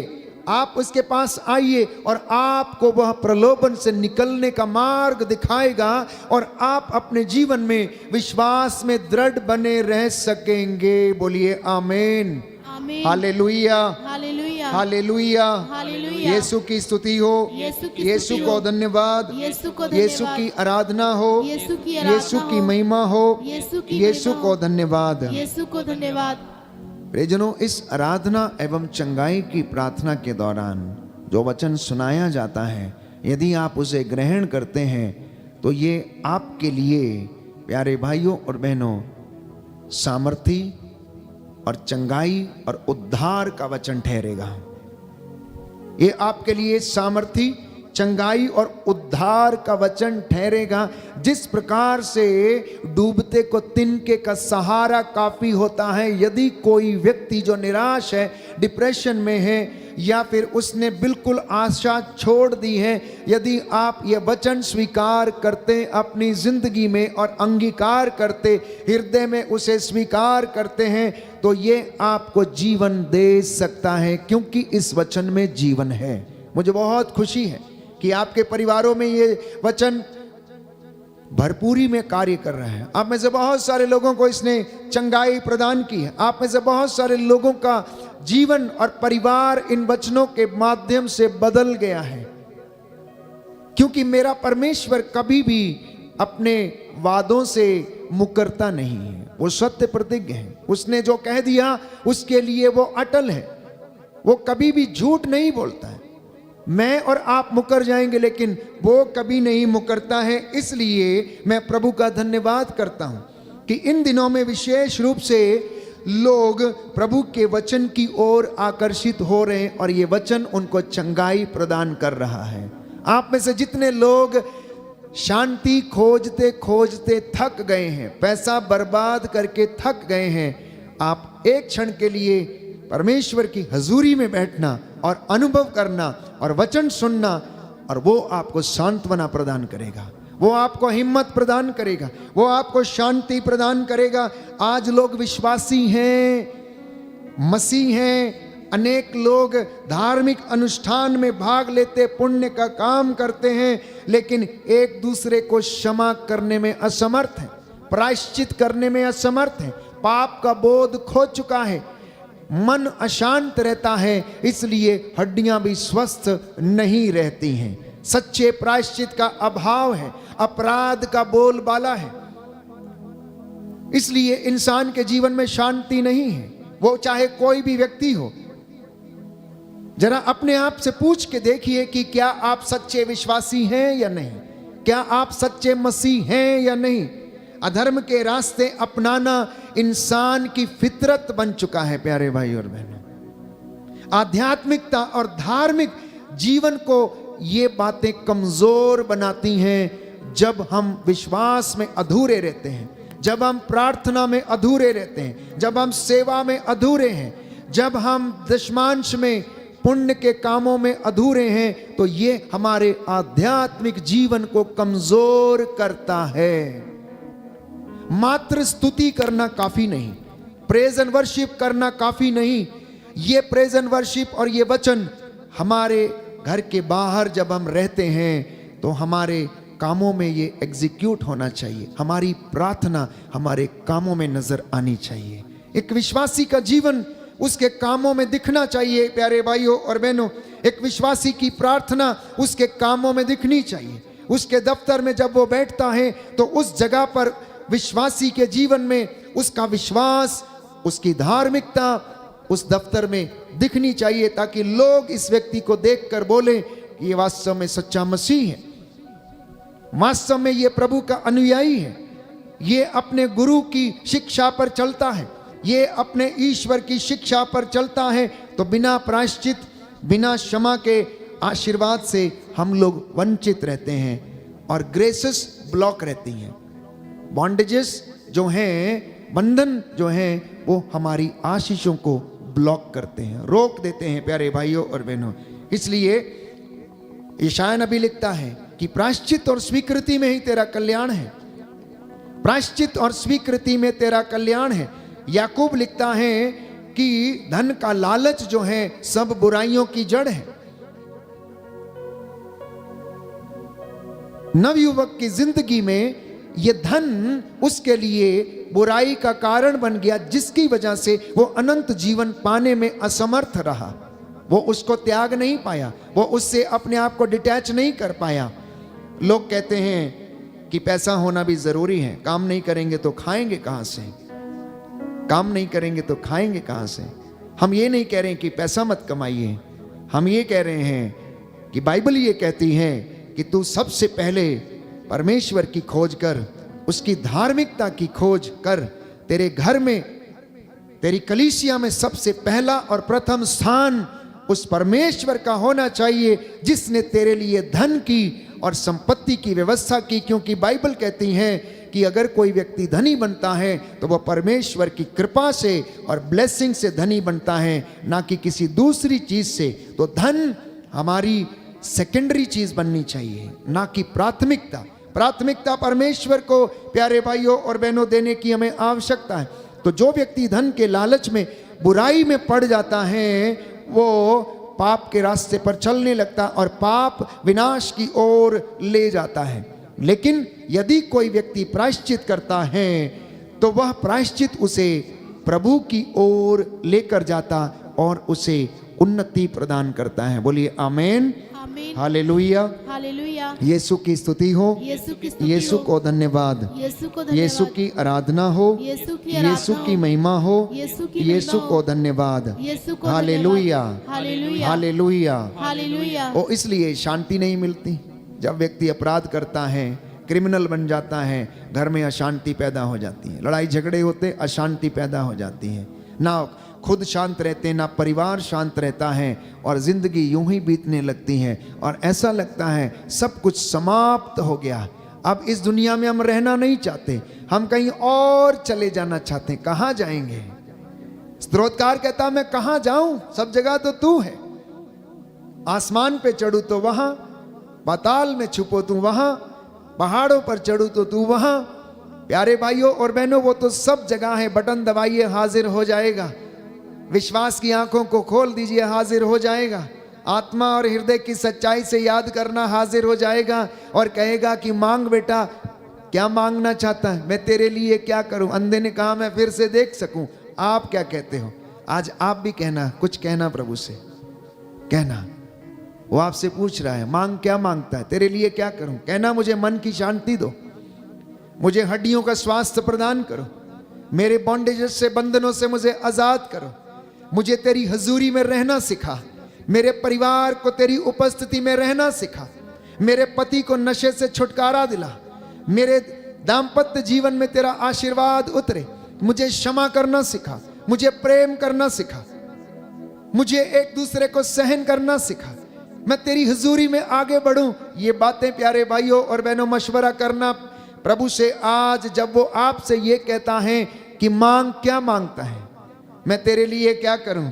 आप उसके पास आइए और आपको वह प्रलोभन से निकलने का मार्ग दिखाएगा और आप अपने जीवन में विश्वास में दृढ़ बने रह सकेंगे। बोलिए आमीन, hallelujah, hallelujah, hallelujah. Hallelujah. Yeshu की स्तुति हो, यीशु को धन्यवाद, यीशु की आराधना हो, यीशु की महिमा हो, यीशु को धन्यवाद, यीशु को धन्यवाद। प्रियजनों, इस आराधना एवं चंगाई की प्रार्थना के दौरान जो वचन सुनाया जाता है, यदि आप उसे ग्रहण करते हैं तो ये आपके लिए प्यारे भाइयों और बहनों सामर्थी और चंगाई और उद्धार का वचन ठहरेगा। ये आपके लिए सामर्थी, चंगाई और उद्धार का वचन ठहरेगा। जिस प्रकार से डूबते को तिनके का सहारा काफी होता है, यदि कोई व्यक्ति जो निराश है, डिप्रेशन में है या फिर उसने बिल्कुल आशा छोड़ दी है, यदि आप ये वचन स्वीकार करते अपनी जिंदगी में और अंगीकार करते, हृदय में उसे स्वीकार करते हैं, तो ये आपको जीवन दे सकता है, क्योंकि इस वचन में जीवन है। मुझे बहुत खुशी है कि आपके परिवारों में ये वचन भरपूरी में कार्य कर रहे हैं। आप में से बहुत सारे लोगों को इसने चंगाई प्रदान की है। आप में से बहुत सारे लोगों का जीवन और परिवार इन वचनों के माध्यम से बदल गया है, क्योंकि मेरा परमेश्वर कभी भी अपने वादों से मुकरता नहीं है। वो सत्य प्रतिज्ञ है। उसने जो कह दिया उसके लिए वो अटल है। वो कभी भी झूठ नहीं बोलता है। मैं और आप मुकर जाएंगे, लेकिन वो कभी नहीं मुकरता है। इसलिए मैं प्रभु का धन्यवाद करता हूं कि इन दिनों में विशेष रूप से लोग प्रभु के वचन की ओर आकर्षित हो रहे हैं और ये वचन उनको चंगाई प्रदान कर रहा है। आप में से जितने लोग शांति खोजते खोजते थक गए हैं, पैसा बर्बाद करके थक गए हैं, आप एक क्षण के लिए परमेश्वर की हजूरी में बैठना और अनुभव करना और वचन सुनना, और वो आपको सांत्वना प्रदान करेगा, वो आपको हिम्मत प्रदान करेगा, वो आपको शांति प्रदान करेगा। आज लोग विश्वासी हैं, मसीह हैं, अनेक लोग धार्मिक अनुष्ठान में भाग लेते, पुण्य का काम करते हैं, लेकिन एक दूसरे को क्षमा करने में असमर्थ हैं, प्रायश्चित करने में असमर्थ हैं, पाप का बोध खो चुका है, मन अशांत रहता है, इसलिए हड्डियां भी स्वस्थ नहीं रहती हैं। सच्चे प्रायश्चित का अभाव है, अपराध का बोलबाला है, इसलिए इंसान के जीवन में शांति नहीं है, वो चाहे कोई भी व्यक्ति हो। जरा अपने आप से पूछ के देखिए कि क्या आप सच्चे विश्वासी हैं या नहीं, क्या आप सच्चे मसीह हैं या नहीं। अधर्म के रास्ते अपनाना इंसान की फितरत बन चुका है प्यारे भाई और बहनों। आध्यात्मिकता और धार्मिक जीवन को ये बातें कमजोर बनाती हैं जब हम विश्वास में अधूरे रहते हैं, जब हम प्रार्थना में अधूरे रहते हैं, जब हम सेवा में अधूरे हैं, जब हम दशमांश में पुण्य के कामों में अधूरे हैं, तो ये हमारे आध्यात्मिक जीवन को कमजोर करता है। मात्र स्तुति करना काफी नहीं, प्रेज एंड वर्शिप करना काफी नहीं। ये प्रेज एंड वर्शिप और ये वचन हमारे घर के बाहर जब हम रहते हैं तो हमारे कामों में ये एग्जीक्यूट होना चाहिए, हमारी प्रार्थना हमारे कामों में नजर आनी चाहिए। एक विश्वासी का जीवन उसके कामों में दिखना चाहिए प्यारे भाइयों और बहनों। एक विश्वासी की प्रार्थना उसके कामों में दिखनी चाहिए। उसके दफ्तर में जब वो बैठता है तो उस जगह पर विश्वासी के जीवन में उसका विश्वास, उसकी धार्मिकता उस दफ्तर में दिखनी चाहिए, ताकि लोग इस व्यक्ति को देखकर बोले कि ये वास्तव में सच्चा मसीह है, वास्तव में ये प्रभु का अनुयायी है, ये अपने गुरु की शिक्षा पर चलता है, ये अपने ईश्वर की शिक्षा पर चलता है। तो बिना प्रायश्चित, बिना क्षमा के आशीर्वाद से हम लोग वंचित रहते हैं और ग्रेसेस ब्लॉक रहती हैं। बॉन्डेजेस जो हैं, बंधन जो हैं, वो हमारी आशीषों को ब्लॉक करते हैं, रोक देते हैं प्यारे भाइयों और बहनों। इसलिए यशायाह नबी लिखता है कि प्रायश्चित और स्वीकृति में ही तेरा कल्याण है, प्रायश्चित और स्वीकृति में तेरा कल्याण है। याकूब लिखता है कि धन का लालच जो है सब बुराइयों की जड़ है। नवयुवक की जिंदगी में ये धन उसके लिए बुराई का कारण बन गया, जिसकी वजह से वो अनंत जीवन पाने में असमर्थ रहा। वो उसको त्याग नहीं पाया, वो उससे अपने आप को डिटैच नहीं कर पाया। लोग कहते हैं कि पैसा होना भी जरूरी है, काम नहीं करेंगे तो खाएंगे कहां से, काम नहीं करेंगे तो खाएंगे कहां से। हम ये नहीं कह रहे हैं कि पैसा मत कमाइए, हम ये कह रहे हैं कि बाइबल ये कहती है कि तू सबसे पहले परमेश्वर की खोज कर, उसकी धार्मिकता की खोज कर। तेरे घर में, तेरी कलीसिया में सबसे पहला और प्रथम स्थान उस परमेश्वर का होना चाहिए जिसने तेरे लिए धन की और संपत्ति की व्यवस्था की। क्योंकि बाइबल कहती है कि अगर कोई व्यक्ति धनी बनता है तो वह परमेश्वर की कृपा से और ब्लेसिंग से धनी बनता है, ना कि किसी दूसरी चीज से। तो धन हमारी सेकेंडरी चीज बननी चाहिए, ना कि प्राथमिकता। प्राथमिकता परमेश्वर को प्यारे भाइयों और बहनों देने की हमें आवश्यकता है। तो जो व्यक्ति धन के लालच में, बुराई में पड़ जाता है, वो पाप के रास्ते पर चलने लगता और पाप विनाश की ओर ले जाता है। लेकिन यदि कोई व्यक्ति प्रायश्चित करता है तो वह प्रायश्चित उसे प्रभु की ओर लेकर जाता और उसे उन्नति प्रदान करता है। बोलिए आमेन, आमीन, हालेलुया, हालेलुया। यीशु की स्तुति हो, यीशु की स्तुति यीशु हो, को धन्यवाद, यीशु को धन्यवाद, यीशु की आराधना हो, यीशु की यीशु आराधना की हो, महिमा हो, यीशु की यीशु महिमा को हो, धन्यवाद, यीशु को हालेलुया, धन्यवाद, हालेलुया, हालेलुया। हालेलुया। वो इसलिए शांति नहीं मिलती। जब व्यक्ति अपराध करता है, क्रिमिनल बन जाता है, घर में अशांति पैदा हो जाती है, लड़ाई झगड़े होते, अशांति पैदा हो जाती है। ना खुद शांत रहते, ना परिवार शांत रहता है, और जिंदगी यूं ही बीतने लगती है और ऐसा लगता है सब कुछ समाप्त हो गया। अब इस दुनिया में हम रहना नहीं चाहते, हम कहीं और चले जाना चाहते हैं। कहाँ जाएंगे? स्तोत्रकार कहता मैं कहाँ जाऊं, सब जगह तो तू है। आसमान पे चढ़ू तो वहां, पाताल में छुपो तू वहां, पहाड़ों पर चढ़ू तो तू वहां। प्यारे भाइयों और बहनों, वो तो सब जगह है। बटन दबाइए, हाजिर हो जाएगा। विश्वास की आंखों को खोल दीजिए, हाजिर हो जाएगा। आत्मा और हृदय की सच्चाई से याद करना, हाजिर हो जाएगा और कहेगा कि मांग बेटा, क्या मांगना चाहता है, मैं तेरे लिए क्या करूं। अंधे ने कहा मैं फिर से देख सकूं। आप क्या कहते हो? आज आप भी कहना, कुछ कहना प्रभु से, कहना। वो आपसे पूछ रहा है मांग, क्या मांगता है, तेरे लिए क्या करूं। कहना मुझे मन की शांति दो, मुझे हड्डियों का स्वास्थ्य प्रदान करो, मेरे बॉन्डेजेस से, बंधनों से मुझे आजाद करो, मुझे तेरी हजूरी में रहना सिखा, मेरे परिवार को तेरी उपस्थिति में रहना सिखा, मेरे पति को नशे से छुटकारा दिला, मेरे दाम्पत्य जीवन में तेरा आशीर्वाद उतरे, मुझे क्षमा करना सिखा, मुझे प्रेम करना सिखा, मुझे एक दूसरे को सहन करना सिखा, मैं तेरी हुजूरी में आगे बढ़ूं। ये बातें प्यारे भाइयों और बहनों मशवरा करना प्रभु से। आज जब वो आपसे ये कहता है कि मांग, क्या मांगता है, मैं तेरे लिए क्या करूं,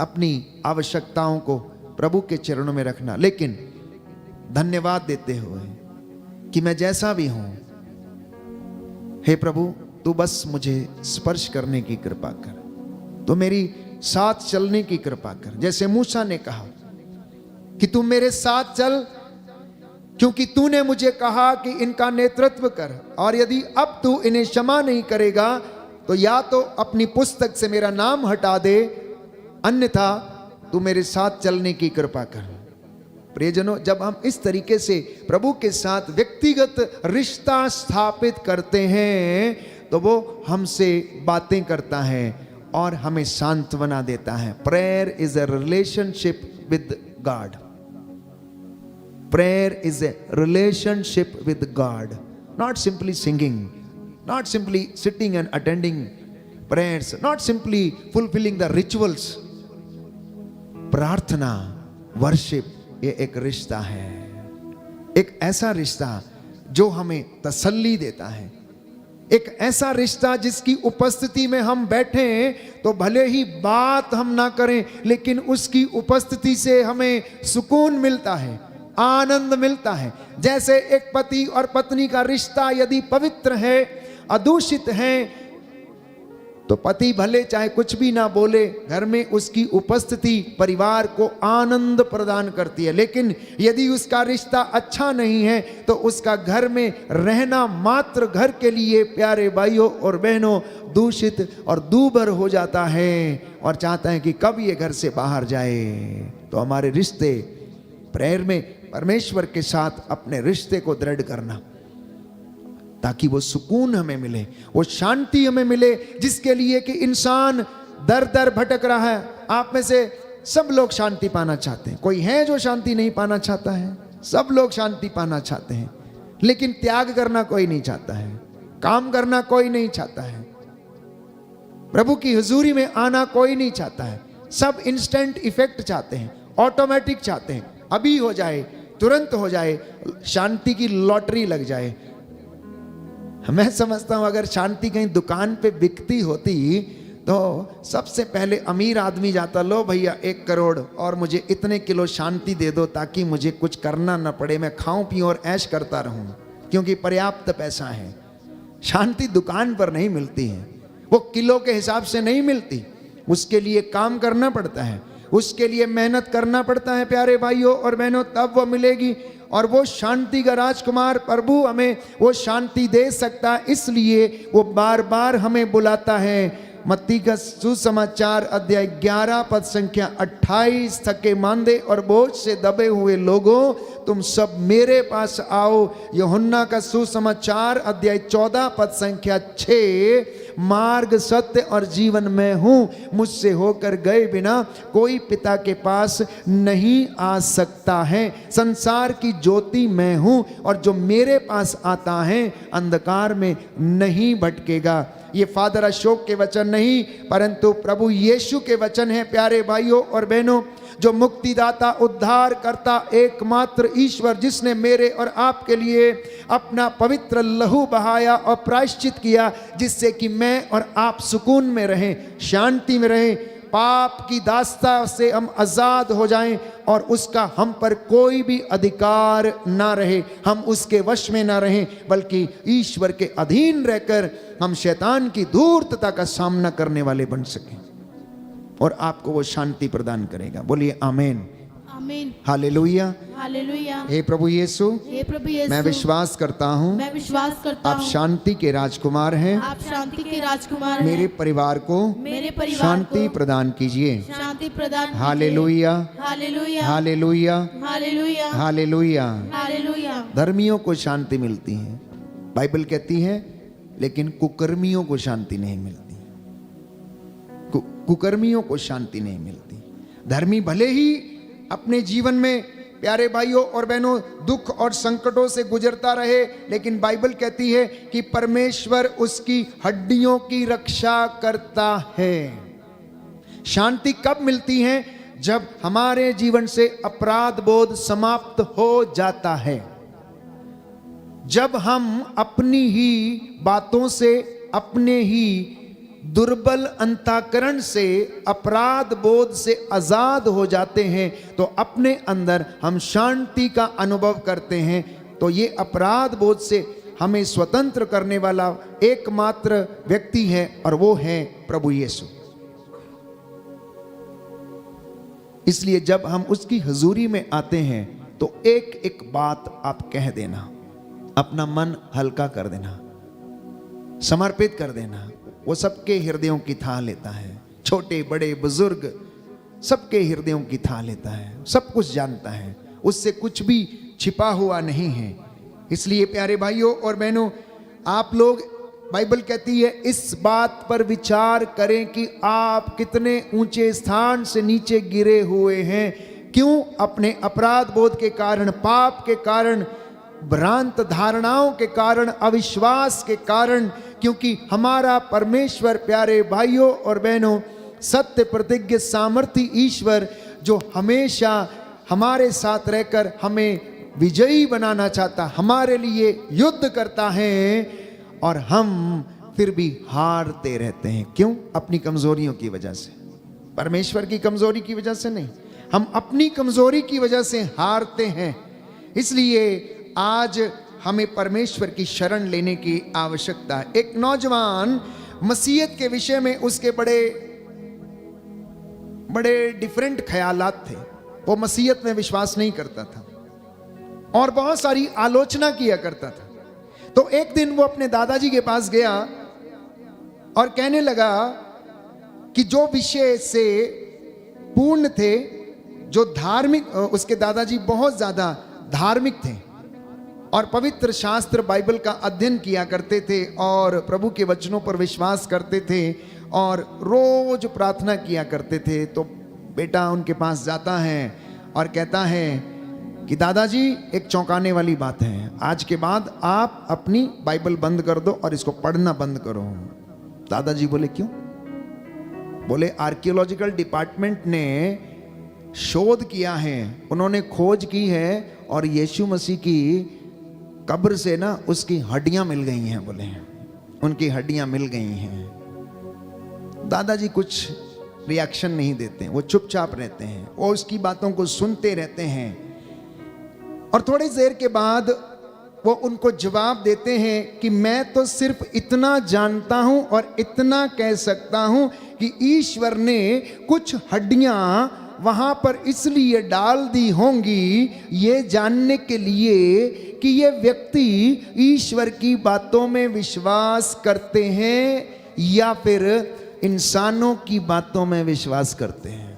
अपनी आवश्यकताओं को प्रभु के चरणों में रखना, लेकिन धन्यवाद देते हुए कि मैं जैसा भी हूं, हे प्रभु तू बस मुझे स्पर्श करने की कृपा कर, तो मेरी साथ चलने की कृपा कर। जैसे मूसा ने कहा कि तू मेरे साथ चल, क्योंकि तूने मुझे कहा कि इनका नेतृत्व कर, और यदि अब तू इन्हें क्षमा नहीं करेगा तो या तो अपनी पुस्तक से मेरा नाम हटा दे, अन्यथा तू मेरे साथ चलने की कृपा कर। प्रियजनों, जब हम इस तरीके से प्रभु के साथ व्यक्तिगत रिश्ता स्थापित करते हैं तो वो हमसे बातें करता है और हमें सांत्वना देता है। Prayer is a relationship with God. Prayer is a relationship with God, not simply singing, not simply sitting and attending prayers, not simply fulfilling the rituals. प्रार्थना, वर्शिप, ये एक रिश्ता है, एक ऐसा रिश्ता जो हमें तसल्ली देता है, एक ऐसा रिश्ता जिसकी उपस्थिति में हम बैठे तो भले ही बात हम ना करें, लेकिन उसकी उपस्थिति से हमें सुकून मिलता है, आनंद मिलता है। जैसे एक पति और पत्नी का रिश्ता यदि पवित्र है, अदूषित है, तो पति भले चाहे कुछ भी ना बोले, घर में उसकी उपस्थिति परिवार को आनंद प्रदान करती है। लेकिन यदि उसका रिश्ता अच्छा नहीं है तो उसका घर में रहना मात्र घर के लिए, प्यारे भाइयों और बहनों, दूषित और दूभर हो जाता है और चाहता है कि कब ये घर से बाहर जाए। तो हमारे रिश्ते, प्रेयर में परमेश्वर के साथ अपने रिश्ते को दृढ़ करना, ताकि वो सुकून हमें मिले, वो शांति हमें मिले, जिसके लिए कि इंसान दर दर भटक रहा है। आप में से सब लोग शांति पाना चाहते हैं, कोई है जो शांति नहीं पाना चाहता है? सब लोग शांति पाना चाहते हैं, लेकिन त्याग करना कोई नहीं चाहता है, काम करना कोई नहीं चाहता है, प्रभु की हुजूरी में आना कोई नहीं चाहता है। सब इंस्टेंट इफेक्ट चाहते हैं, ऑटोमेटिक चाहते हैं, अभी हो जाए, तुरंत हो जाए, शांति की लॉटरी लग जाए। मैं समझता हूं अगर शांति कहीं दुकान पे बिकती होती तो सबसे पहले अमीर आदमी जाता, लो भैया 1 करोड़ और मुझे इतने किलो शांति दे दो ताकि मुझे कुछ करना ना पड़े, मैं खाऊं पीऊं और ऐश करता रहूं, क्योंकि पर्याप्त पैसा है। शांति दुकान पर नहीं मिलती है, वो किलो के हिसाब से नहीं मिलती, उसके लिए काम करना पड़ता है, उसके लिए मेहनत करना पड़ता है प्यारे भाइयों और बहनों, तब वो मिलेगी। और वो शांति का राजकुमार प्रभु हमें वो शांति दे सकता है, इसलिए वो बार बार हमें बुलाता है। मत्ती का सुसमाचार अध्याय 11 पद संख्या 28, थके मांदे और बोझ से दबे हुए लोगों, तुम सब मेरे पास आओ। यूहन्ना का सुसमाचार अध्याय 14 पद संख्या 6, मार्ग सत्य और जीवन में हूँ, मुझसे होकर गए बिना कोई पिता के पास नहीं आ सकता है। संसार की ज्योति मैं हूँ और जो मेरे पास आता है अंधकार में नहीं भटकेगा। ये फादर अशोक के वचन नहीं, परंतु प्रभु यीशु के वचन हैं प्यारे भाइयों और बहनों। जो मुक्तिदाता, उद्धार करता एकमात्र ईश्वर, जिसने मेरे और आपके लिए अपना पवित्र लहू बहाया और प्रायश्चित किया, जिससे कि मैं और आप सुकून में रहें, शांति में रहें, पाप की दास्ता से हम आजाद हो जाएं और उसका हम पर कोई भी अधिकार ना रहे, हम उसके वश में ना रहें, बल्कि ईश्वर के अधीन रहकर हम शैतान की धूर्तता का सामना करने वाले बन सकें और आपको वो शांति प्रदान करेगा। बोलिए आमीन, आमीन, हालेलुया, हालेलुया। हे प्रभु यीशु, हे प्रभु यीशु, मैं विश्वास करता हूँ मैं विश्वास करता आप हूँ शांति के राजकुमार हैं। आप शांति के राजकुमार मेरे हैं। परिवार को मेरे परिवार शांति को प्रदान कीजिए। शांति प्रदान कीजिए। Hallelujah, hallelujah, hallelujah, hallelujah, hallelujah. Hallelujah. धर्मियों को शांति मिलती है, बाइबल कहती है, लेकिन कुकर्मियों को शांति नहीं मिलती। कुकर्मियों को शांति नहीं मिलती। धर्मी भले ही अपने जीवन में प्यारे भाइयों और बहनों दुख और संकटों से गुजरता रहे, लेकिन बाइबल कहती है कि परमेश्वर उसकी हड्डियों की रक्षा करता है। शांति कब मिलती है? जब हमारे जीवन से अपराध बोध समाप्त हो जाता है, जब हम अपनी ही बातों से, अपने ही दुर्बल अंतःकरण से, अपराध बोध से आजाद हो जाते हैं, तो अपने अंदर हम शांति का अनुभव करते हैं। तो ये अपराध बोध से हमें स्वतंत्र करने वाला एकमात्र व्यक्ति है और वो है प्रभु यीशु। इसलिए जब हम उसकी हुजूरी में आते हैं तो एक एक बात आप कह देना, अपना मन हल्का कर देना, समर्पित कर देना। वो सबके हृदयों की थाह लेता है, छोटे बड़े बुजुर्ग सबके हृदयों की थाह लेता है, सब कुछ जानता है, उससे कुछ भी छिपा हुआ नहीं है। इसलिए प्यारे भाइयों और बहनों, आप लोग, बाइबल कहती है, इस बात पर विचार करें कि आप कितने ऊंचे स्थान से नीचे गिरे हुए हैं। क्यों? अपने अपराध बोध के कारण, पाप के कारण, भ्रांत धारणाओं के कारण, अविश्वास के कारण। क्योंकि हमारा परमेश्वर प्यारे भाइयों और बहनों सत्य प्रतिज्ञ सामर्थी ईश्वर, जो हमेशा हमारे साथ रहकर हमें विजयी बनाना चाहता, हमारे लिए युद्ध करता है और हम फिर भी हारते रहते हैं। क्यों? अपनी कमजोरियों की वजह से, परमेश्वर की कमजोरी की वजह से नहीं, हम अपनी कमजोरी की वजह से हारते हैं। इसलिए आज हमें परमेश्वर की शरण लेने की आवश्यकता है। एक नौजवान मसीहत के विषय में उसके बड़े बड़े डिफरेंट ख्यालात थे। वो मसीहत में विश्वास नहीं करता था और बहुत सारी आलोचना किया करता था। तो एक दिन वो अपने दादाजी के पास गया और कहने लगा कि जो विषय से पूर्ण थे, जो धार्मिक, उसके दादाजी बहुत ज्यादा धार्मिक थे और पवित्र शास्त्र बाइबल का अध्ययन किया करते थे और प्रभु के वचनों पर विश्वास करते थे और रोज प्रार्थना किया करते थे। तो बेटा उनके पास जाता है और कहता है कि दादाजी, एक चौंकाने वाली बात है, आज के बाद आप अपनी बाइबल बंद कर दो और इसको पढ़ना बंद करो। दादाजी बोले क्यों? बोले आर्कियोलॉजिकल डिपार्टमेंट ने शोध किया है, उन्होंने खोज की है और यीशु मसीह की कब्र से ना उसकी हड्डियां मिल गई हैं। बोले उनकी हड्डियां मिल गई हैं। दादाजी कुछ रिएक्शन नहीं देते, वो चुपचाप रहते हैं, वो उसकी बातों को सुनते रहते हैं और थोड़ी देर के बाद वो उनको जवाब देते हैं कि मैं तो सिर्फ इतना जानता हूं और इतना कह सकता हूं कि ईश्वर ने कुछ हड्डियां वहां पर इसलिए डाल दी होंगी, ये जानने के लिए कि ये व्यक्ति ईश्वर की बातों में विश्वास करते हैं या फिर इंसानों की बातों में विश्वास करते हैं।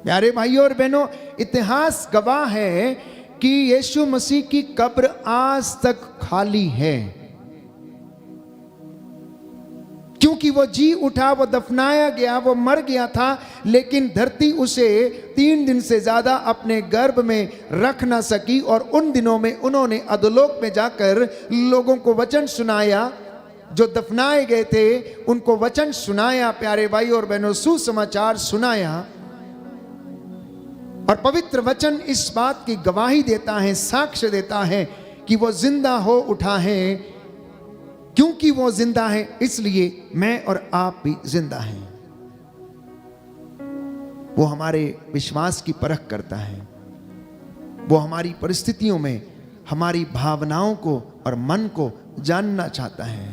प्यारे भाइयों और बहनों, इतिहास गवाह है कि यीशु मसीह की कब्र आज तक खाली है, क्योंकि वो जी उठा, वो दफनाया गया, वो मर गया था, लेकिन धरती उसे 3 दिन से ज्यादा अपने गर्भ में रख ना सकी और उन दिनों में उन्होंने अधोलोक में जाकर लोगों को वचन सुनाया जो दफनाए गए थे उनको वचन सुनाया, प्यारे भाई और बहनों, सुसमाचार सुनाया। और पवित्र वचन इस बात की गवाही देता है, साक्ष्य देता है कि वो जिंदा हो उठा है। क्योंकि वो जिंदा है इसलिए मैं और आप भी जिंदा हैं। वो हमारे विश्वास की परख करता है। वो हमारी परिस्थितियों में हमारी भावनाओं को और मन को जानना चाहता है।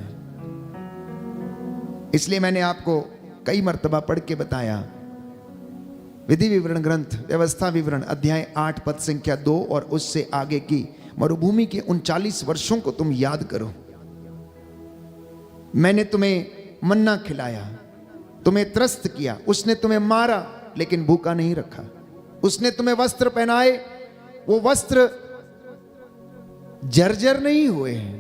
इसलिए मैंने आपको कई मर्तबा पढ़ के बताया, विधि विवरण ग्रंथ व्यवस्था विवरण अध्याय 8 पद संख्या 2 और उससे आगे की मरुभूमि के 39 वर्षों को तुम याद करो। मैंने तुम्हें मन्ना खिलाया, तुम्हें त्रस्त किया, उसने तुम्हें मारा लेकिन भूखा नहीं रखा। उसने तुम्हें वस्त्र पहनाए, वो वस्त्र जर्जर नहीं हुए हैं।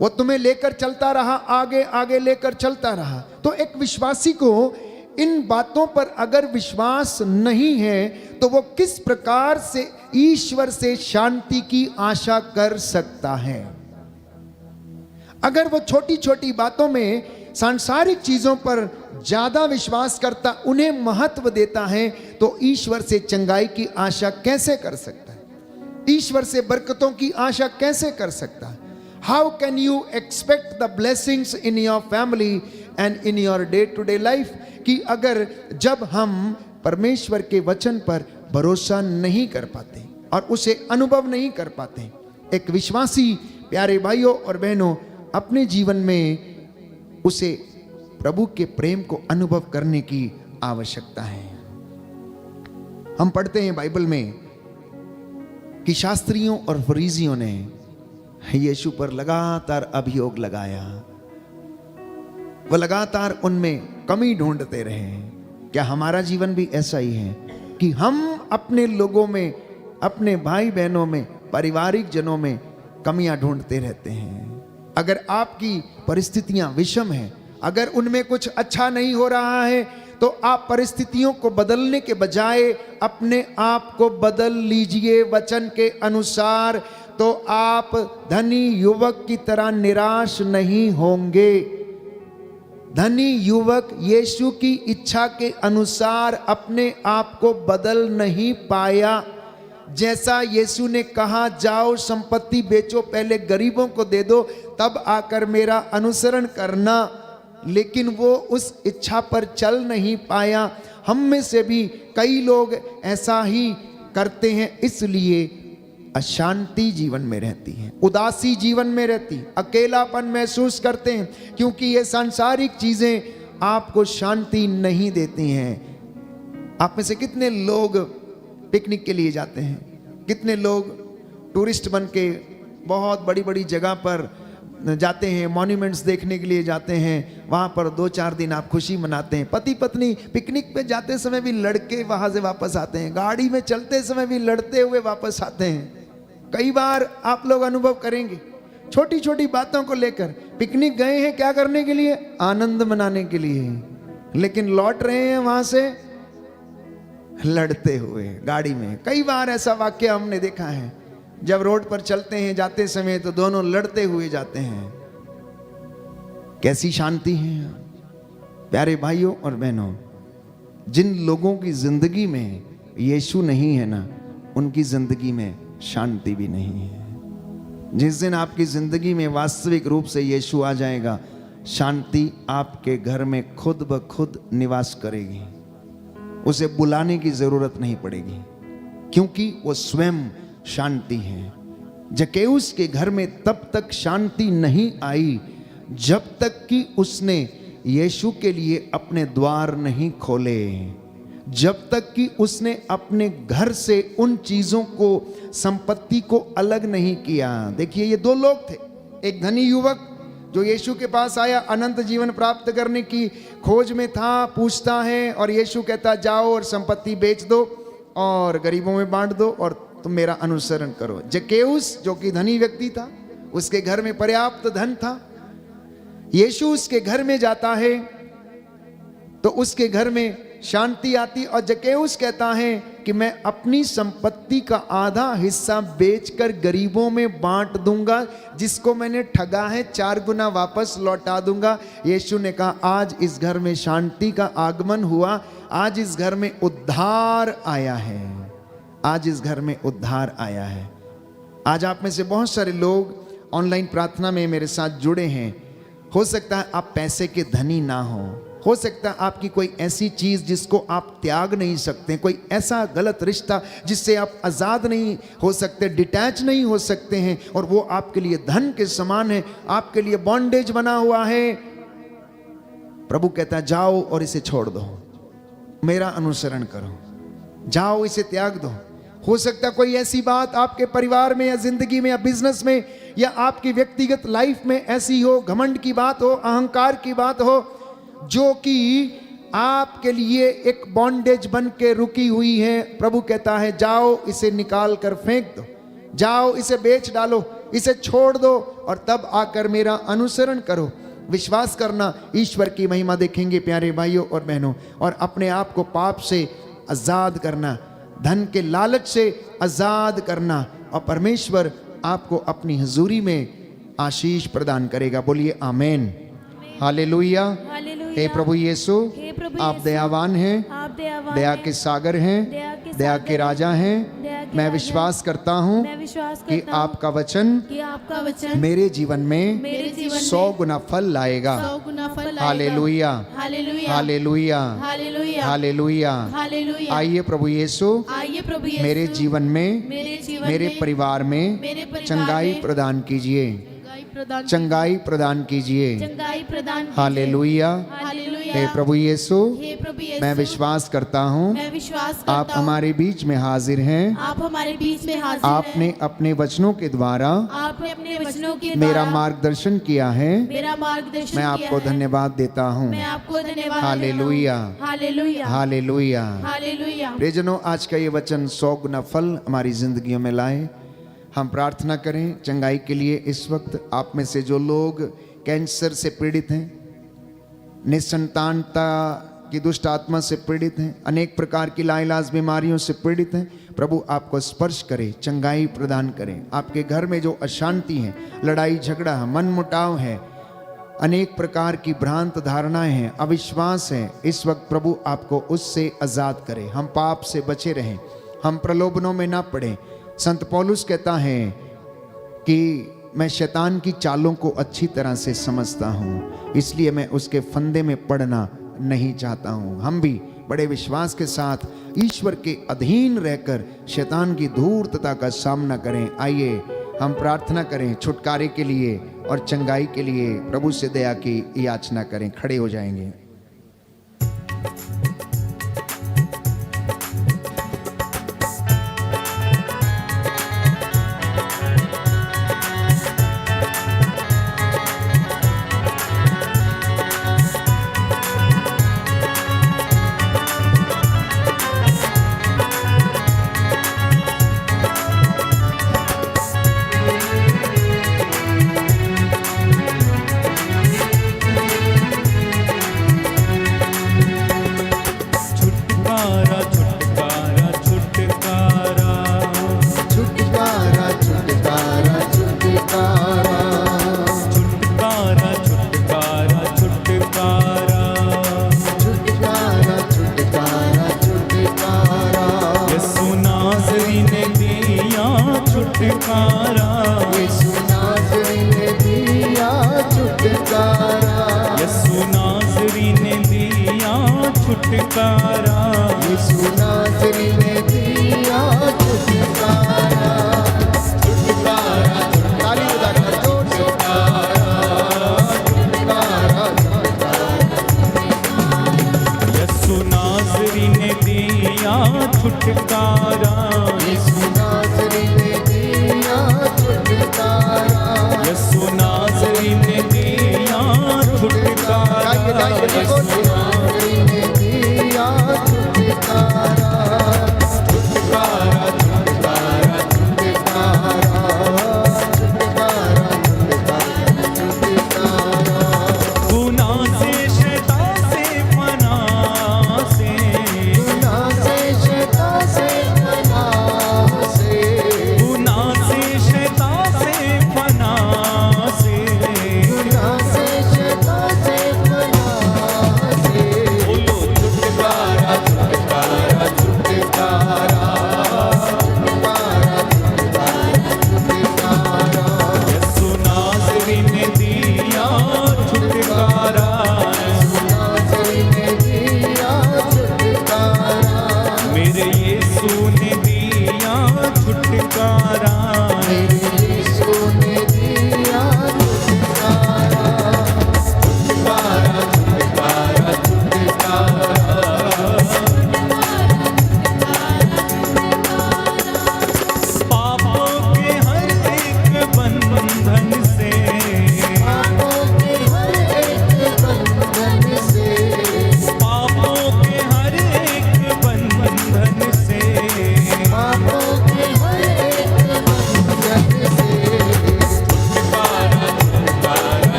वो तुम्हें लेकर चलता रहा, आगे आगे लेकर चलता रहा। तो एक विश्वासी को इन बातों पर अगर विश्वास नहीं है तो वो किस प्रकार से ईश्वर से शांति की आशा कर सकता है? अगर वो छोटी छोटी बातों में सांसारिक चीजों पर ज्यादा विश्वास करता, उन्हें महत्व देता है, तो ईश्वर से चंगाई की आशा कैसे कर सकता है? ईश्वर से बरकतों की आशा कैसे कर सकता है? How can you expect the blessings in your family and in your day to day life? कि अगर जब हम परमेश्वर के वचन पर भरोसा नहीं कर पाते और उसे अनुभव नहीं कर पाते, एक विश्वासी प्यारे भाइयों और बहनों अपने जीवन में उसे प्रभु के प्रेम को अनुभव करने की आवश्यकता है। हम पढ़ते हैं बाइबल में कि शास्त्रियों और फरीसियों ने यीशु पर लगातार अभियोग लगाया। वह लगातार उनमें कमी ढूंढते रहे। क्या हमारा जीवन भी ऐसा ही है कि हम अपने लोगों में, अपने भाई बहनों में, पारिवारिक जनों में कमियां ढूंढते रहते हैं? अगर आपकी परिस्थितियां विषम हैं, अगर उनमें कुछ अच्छा नहीं हो रहा है, तो आप परिस्थितियों को बदलने के बजाय अपने आप को बदल लीजिए वचन के अनुसार, तो आप धनी युवक की तरह निराश नहीं होंगे। धनी युवक यीशु की इच्छा के अनुसार अपने आप को बदल नहीं पाया। जैसा यीशु ने कहा, जाओ संपत्ति बेचो, पहले गरीबों को दे दो, तब आकर मेरा अनुसरण करना, लेकिन वो उस इच्छा पर चल नहीं पाया। हम में से भी कई लोग ऐसा ही करते हैं, इसलिए अशांति जीवन में रहती है, उदासी जीवन में रहती, अकेलापन महसूस करते हैं, क्योंकि ये सांसारिक चीजें आपको शांति नहीं देती हैं। आप में से कितने लोग पिकनिक के लिए जाते हैं? कितने लोग टूरिस्ट बन के बहुत बड़ी बड़ी जगह पर जाते हैं, मॉन्यूमेंट्स देखने के लिए जाते हैं, वहाँ पर 2-4 दिन आप खुशी मनाते हैं। पति पत्नी पिकनिक पे जाते समय भी लड़के वहाँ से वापस आते हैं, गाड़ी में चलते समय भी लड़ते हुए वापस आते हैं। कई बार आप लोग अनुभव करेंगे, छोटी छोटी बातों को लेकर पिकनिक गए हैं, क्या करने के लिए? आनंद मनाने के लिए, लेकिन लौट रहे हैं वहाँ से लड़ते हुए गाड़ी में। कई बार ऐसा वाक्य हमने देखा है, जब रोड पर चलते हैं जाते समय तो दोनों लड़ते हुए जाते हैं। कैसी शांति है प्यारे भाइयों और बहनों। जिन लोगों की जिंदगी में यीशु नहीं है ना, उनकी जिंदगी में शांति भी नहीं है। जिस दिन आपकी जिंदगी में वास्तविक रूप से यीशु आ जाएगा, शांति आपके घर में खुद ब खुद निवास करेगी। उसे बुलाने की जरूरत नहीं पड़ेगी, क्योंकि वो स्वयं शांति है। जकेउस के घर में तब तक शांति नहीं आई जब तक कि उसने यीशु के लिए अपने द्वार नहीं खोले, जब तक कि उसने अपने घर से उन चीजों को, संपत्ति को अलग नहीं किया। देखिए, ये 2 लोग थे। एक धनी युवक जो यीशु के पास आया, अनंत जीवन प्राप्त करने की खोज में था, पूछता है, और यीशु कहता जाओ और संपत्ति बेच दो और गरीबों में बांट दो और तुम मेरा अनुसरण करो। जकेउस जो कि धनी व्यक्ति था, उसके घर में पर्याप्त धन था। यीशु उसके घर में जाता है तो उसके घर में शांति आती, और जकेउस कहता है कि मैं अपनी संपत्ति का आधा हिस्सा बेचकर गरीबों में बांट दूंगा, जिसको मैंने ठगा है 4 गुना वापस लौटा दूंगा। यीशु ने कहा आज इस घर में शांति का आगमन हुआ, आज इस घर में उद्धार आया है, आज इस घर में उद्धार आया है। आज आप में से बहुत सारे लोग ऑनलाइन प्रार्थना में मेरे साथ जुड़े हैं। हो सकता है आप पैसे के धनी ना हो सकता है आपकी कोई ऐसी चीज जिसको आप त्याग नहीं सकते, कोई ऐसा गलत रिश्ता जिससे आप आजाद नहीं हो सकते, डिटैच नहीं हो सकते हैं, और वो आपके लिए धन के समान है, आपके लिए बॉन्डेज बना हुआ है। प्रभु कहता है जाओ और इसे छोड़ दो, मेरा अनुसरण करो, जाओ इसे त्याग दो। हो सकता है कोई ऐसी बात आपके परिवार में या जिंदगी में या बिजनेस में या आपकी व्यक्तिगत लाइफ में ऐसी हो, घमंड की बात हो, अहंकार की बात हो, जो कि आपके लिए एक बॉन्डेज बन के रुकी हुई है। प्रभु कहता है जाओ इसे निकाल कर फेंक दो, जाओ इसे बेच डालो, इसे छोड़ दो और तब आकर मेरा अनुसरण करो। विश्वास करना, ईश्वर की महिमा देखेंगे प्यारे भाइयों और बहनों, और अपने आप को पाप से आजाद करना, धन के लालच से आजाद करना, और परमेश्वर आपको अपनी हजूरी में आशीष प्रदान करेगा। बोलिए आमेन, हालेलुया। हे प्रभु यीशु, आप दयावान हैं, दया के सागर हैं, दया के राजा हैं। मैं विश्वास करता हूँ कि आपका वचन मेरे जीवन में 100 गुना फल लाएगा। Hallelujah, hallelujah, hallelujah. आइए प्रभु यीशु मेरे जीवन में, मेरे परिवार में चंगाई प्रदान कीजिए, चंगाई प्रदान कीजिए। हालेलुया। हे प्रभु यीशु, मैं विश्वास करता हूँ आप हमारे बीच में हाजिर हैं। आपने अपने वचनों के द्वारा मेरा मार्गदर्शन किया है, मैं आपको धन्यवाद देता हूँ। Hallelujah, hallelujah. प्रियजनों, आज का ये वचन 100 गुना फल हमारी जिंदगियों में लाए। हम प्रार्थना करें चंगाई के लिए। इस वक्त आप में से जो लोग कैंसर से पीड़ित हैं, निसंतानता की दुष्ट आत्मा से पीड़ित हैं, अनेक प्रकार की लाइलाज बीमारियों से पीड़ित हैं, प्रभु आपको स्पर्श करे, चंगाई प्रदान करें। आपके घर में जो अशांति है, लड़ाई झगड़ा है, मन मुटाव है, अनेक प्रकार की भ्रांत धारणाएं हैं, अविश्वास है, इस वक्त प्रभु आपको उससे आजाद करे। हम पाप से बचे रहें, हम प्रलोभनों में ना पड़ें। संत पौलुस कहता है कि मैं शैतान की चालों को अच्छी तरह से समझता हूँ, इसलिए मैं उसके फंदे में पड़ना नहीं चाहता हूँ। हम भी बड़े विश्वास के साथ ईश्वर के अधीन रहकर शैतान की धूर्तता का सामना करें। आइए हम प्रार्थना करें छुटकारे के लिए और चंगाई के लिए, प्रभु से दया की याचना करें। खड़े हो जाएंगे। छुटकारा, यीशु नाज़री ने दिया छुटकारा, छुटकारा, ताली बजाकर जोर से छुटकारा, यीशु नाज़री ने दिया छुटकारा, यीशु नाज़री ने दिया छुटकारा, यीशु नाज़री ने दिया छुटकारा, गाइए गाइए, यीशु नाज़री ने दिया छुटकारा।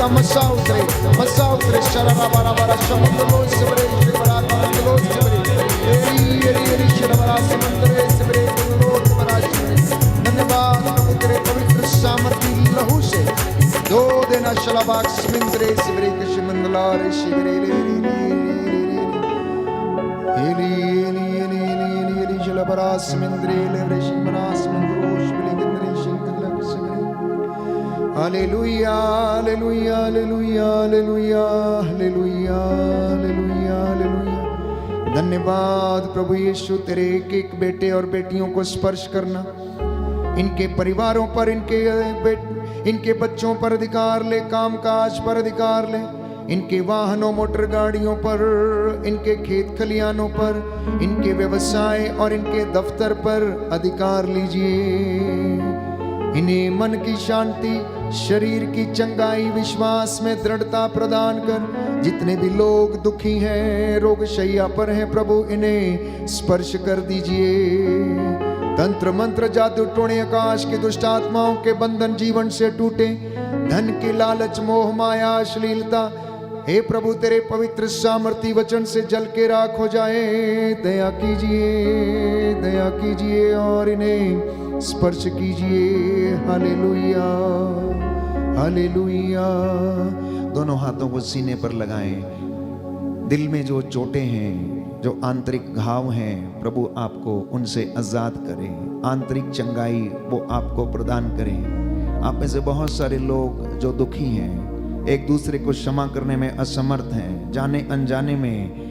का मसा उतरे शरारा बारा बारा समुद्रो सिमरे शिवरा मंगलो सिमरे एरी एरी एरी शरारा समुद्रे सिमरे मंगलो सिमरा शिमरे धन्यवाद प्रभु तेरे पवित्र सामर्थी लहू से दो देना शलाबाग सिमरे सिमरे के शिमंदला रे शिमरे एरी शलाबरा सिमरे ले शिमरा सिमंदरो शिमरे गिंद्रे शिमंदला सिमरे hallelujah hallelujah hallelujah hallelujah hallelujah hallelujah hallelujah. धन्यवाद प्रभु यीशु तेरे एक एक बेटे और बेटियों को स्पर्श करना, इनके परिवारों पर, इनके बच्चों पर अधिकार ले, कामकाज पर अधिकार ले, इनके वाहनों मोटर गाड़ियों पर, इनके खेत खलियानों पर, इनके व्यवसाय और इनके दफ्तर पर अधिकार लीजिए। इन्हें मन की शांति, शरीर की चंगाई, विश्वास में दृढ़ता प्रदान कर। जितने भी लोग दुखी हैं, रोग शैया पर हैं, प्रभु इन्हें स्पर्श कर दीजिए। तंत्र मंत्र जादू टोने आकाश के दुष्ट आत्माओं के बंधन जीवन से टूटे। धन के लालच, मोह माया, अश्लीलता, हे प्रभु तेरे पवित्र सामर्थी वचन से जल के राख हो जाए। दया कीजिए, दया कीजिए और इन्हें स्पर्श कीजिए। Hallelujah hallelujah. दोनों हाथों को सीने पर लगाएं। दिल में जो चोटें हैं, जो आंतरिक घाव हैं, प्रभु आपको उनसे आजाद करें। आंतरिक चंगाई वो आपको प्रदान करें। आप में से बहुत सारे लोग जो दुखी हैं, एक दूसरे को क्षमा करने में असमर्थ हैं, जाने अनजाने में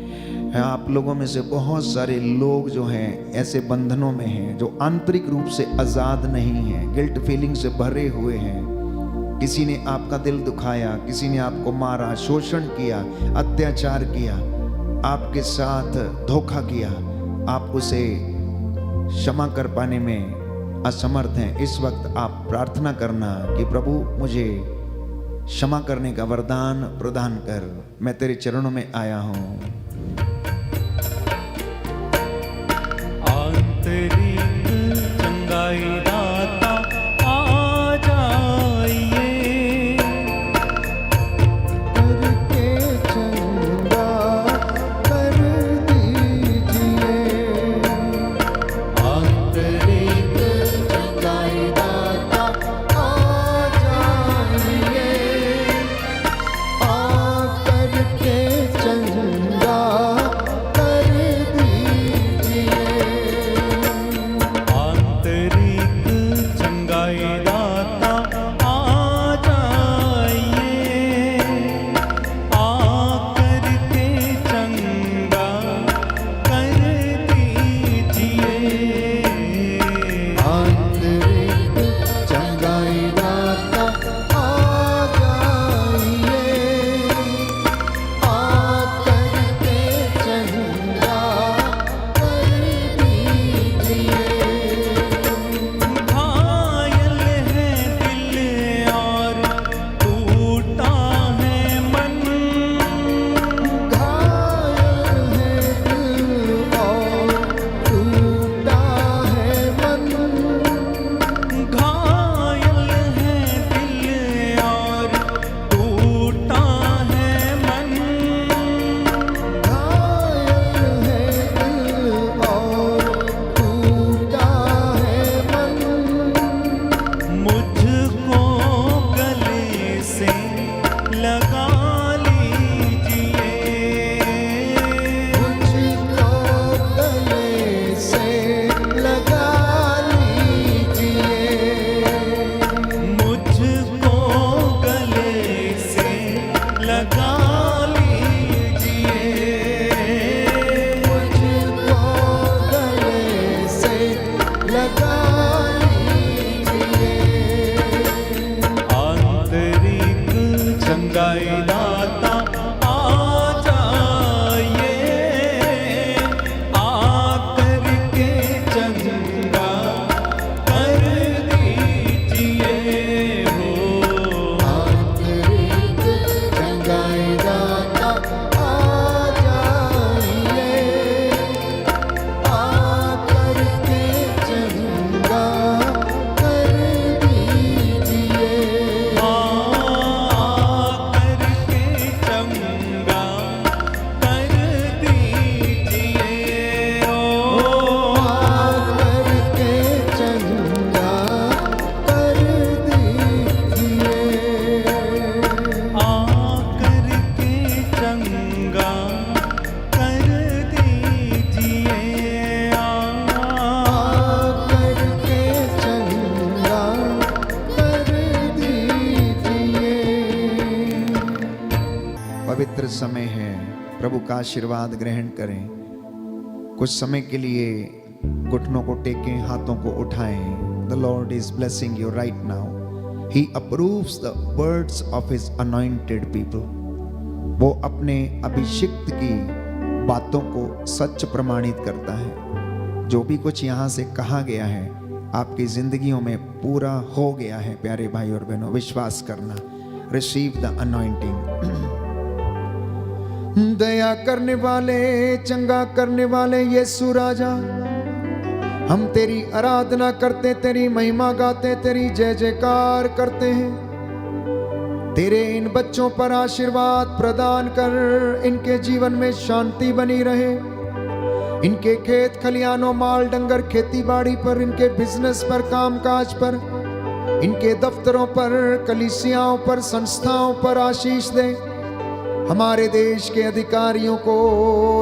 आप लोगों में से बहुत सारे लोग जो हैं ऐसे बंधनों में हैं जो आंतरिक रूप से आजाद नहीं हैं, गिल्ट फीलिंग से भरे हुए हैं। किसी ने आपका दिल दुखाया, किसी ने आपको मारा, शोषण किया, अत्याचार किया, आपके साथ धोखा किया, आप उसे क्षमा कर पाने में असमर्थ हैं। इस वक्त आप प्रार्थना करना कि प्रभु मुझे क्षमा करने का वरदान प्रदान कर, मैं तेरे चरणों में आया हूं। आंतरिक चंगाई दाता आ जाइए, करके चंगा कर दीजिए। आंतरिक चंगाई दाता आ जाइए, आ करके चंगा कर दीजिए। आंतरिक पवित्र समय है, प्रभु का आशीर्वाद ग्रहण करें। कुछ समय के लिए घुटनों को टेकें, हाथों को उठाएं। The Lord is blessing you right now. He approves the words of his anointed people. वो अपने अभिषिक्त की बातों को सच प्रमाणित करता है। जो भी कुछ यहाँ से कहा गया है आपकी जिंदगियों में पूरा हो गया है। प्यारे भाई और बहनों, विश्वास करना। Receive the anointing. दया करने वाले, चंगा करने वाले यीशु राजा, हम तेरी आराधना करते, तेरी महिमा गाते, तेरी जय जयकार करते हैं। तेरे इन बच्चों पर आशीर्वाद प्रदान कर, इनके जीवन में शांति बनी रहे। इनके खेत खलियानों, माल डंगर, खेती बाड़ी पर, इनके बिजनेस पर, कामकाज पर, इनके दफ्तरों पर, कलीसियाओं पर, संस्थाओं पर आशीष दे। हमारे देश के अधिकारियों को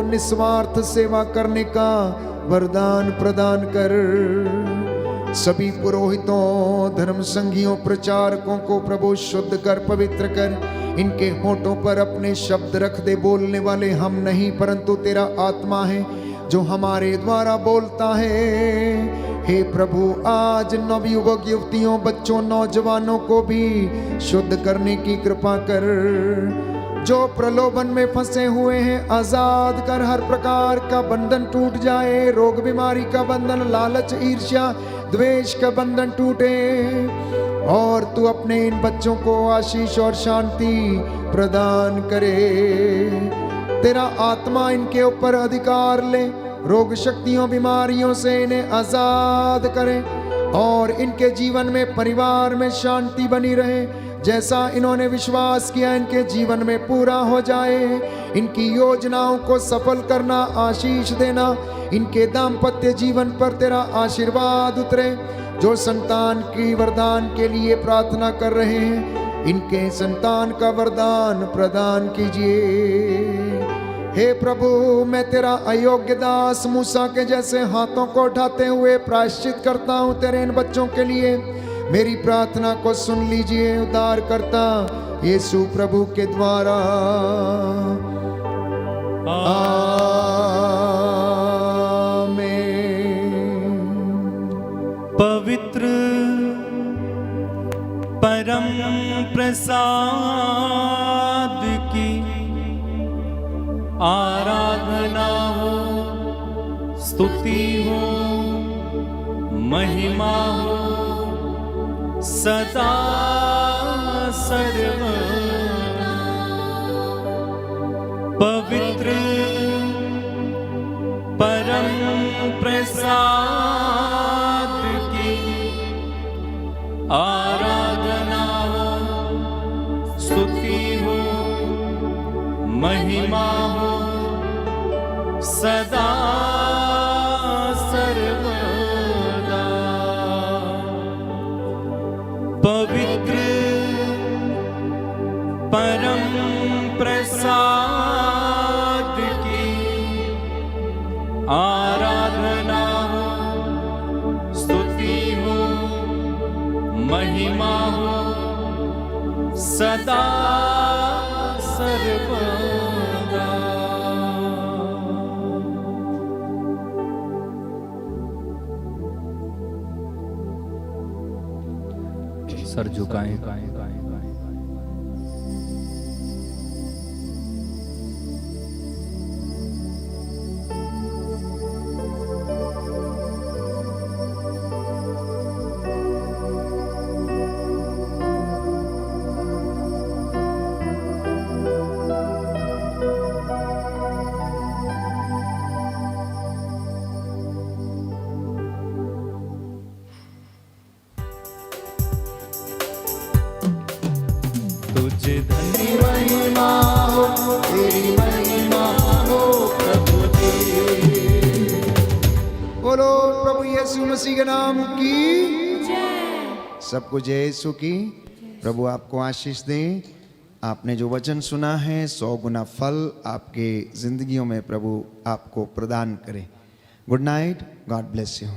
निस्वार्थ सेवा करने का वरदान प्रदान कर। सभी पुरोहितों, धर्म संघियों, प्रचारकों को प्रभु शुद्ध कर, पवित्र कर। इनके होठों पर अपने शब्द रख दे। बोलने वाले हम नहीं परंतु तेरा आत्मा है जो हमारे द्वारा बोलता है। हे प्रभु, आज नवयुवक युवतियों, बच्चों, नौजवानों को भी शुद्ध करने की कृपा कर। जो प्रलोभन में फंसे हुए हैं आजाद कर। हर प्रकार का बंधन टूट जाए। रोग बीमारी का बंधन, लालच, ईर्ष्या, द्वेष का बंधन टूटे। और तू अपने इन बच्चों को आशीष और शांति प्रदान करे। तेरा आत्मा इनके ऊपर अधिकार ले। रोग शक्तियों, बीमारियों से इन्हें आजाद करे और इनके जीवन में, परिवार में शांति बनी रहे। जैसा इन्होंने विश्वास किया इनके जीवन में पूरा हो जाए। इनकी योजनाओं को सफल करना, आशीष देना। इनके दाम्पत्य जीवन पर तेरा आशीर्वाद उतरे। जो संतान की वरदान के लिए प्रार्थना कर रहे हैं, इनके संतान का वरदान प्रदान कीजिए। हे प्रभु, मैं तेरा अयोग्य दास मूसा के जैसे हाथों को उठाते हुए प्रायश्चित करता हूँ तेरे इन बच्चों के लिए। मेरी प्रार्थना को सुन लीजिए उद्धार करता यीशु प्रभु के द्वारा। आमीन। पवित्र परम प्रसाद की आराधना हो, स्तुति हो, महिमा हो सदा सर्वदा। पवित्र परम प्रसाद की आराधना हो, स्तुति हो, महिमा हो सदा सर्वदा। पवित्र परम प्रसाद की आराधना हो, स्तुति हो, महिमा हो सदा सर्वदा। सर झुकाएं। तुझे धन्य महिमा हो, तेरी महिमा हो प्रभु जी। बोलो प्रभु यीशु मसीह के नाम की जय। सबको जय यीशु की। प्रभु आपको आशीष दे। आपने जो वचन सुना है 100 गुना फल आपके जिंदगियों में प्रभु आपको प्रदान करे। Good night, God bless you.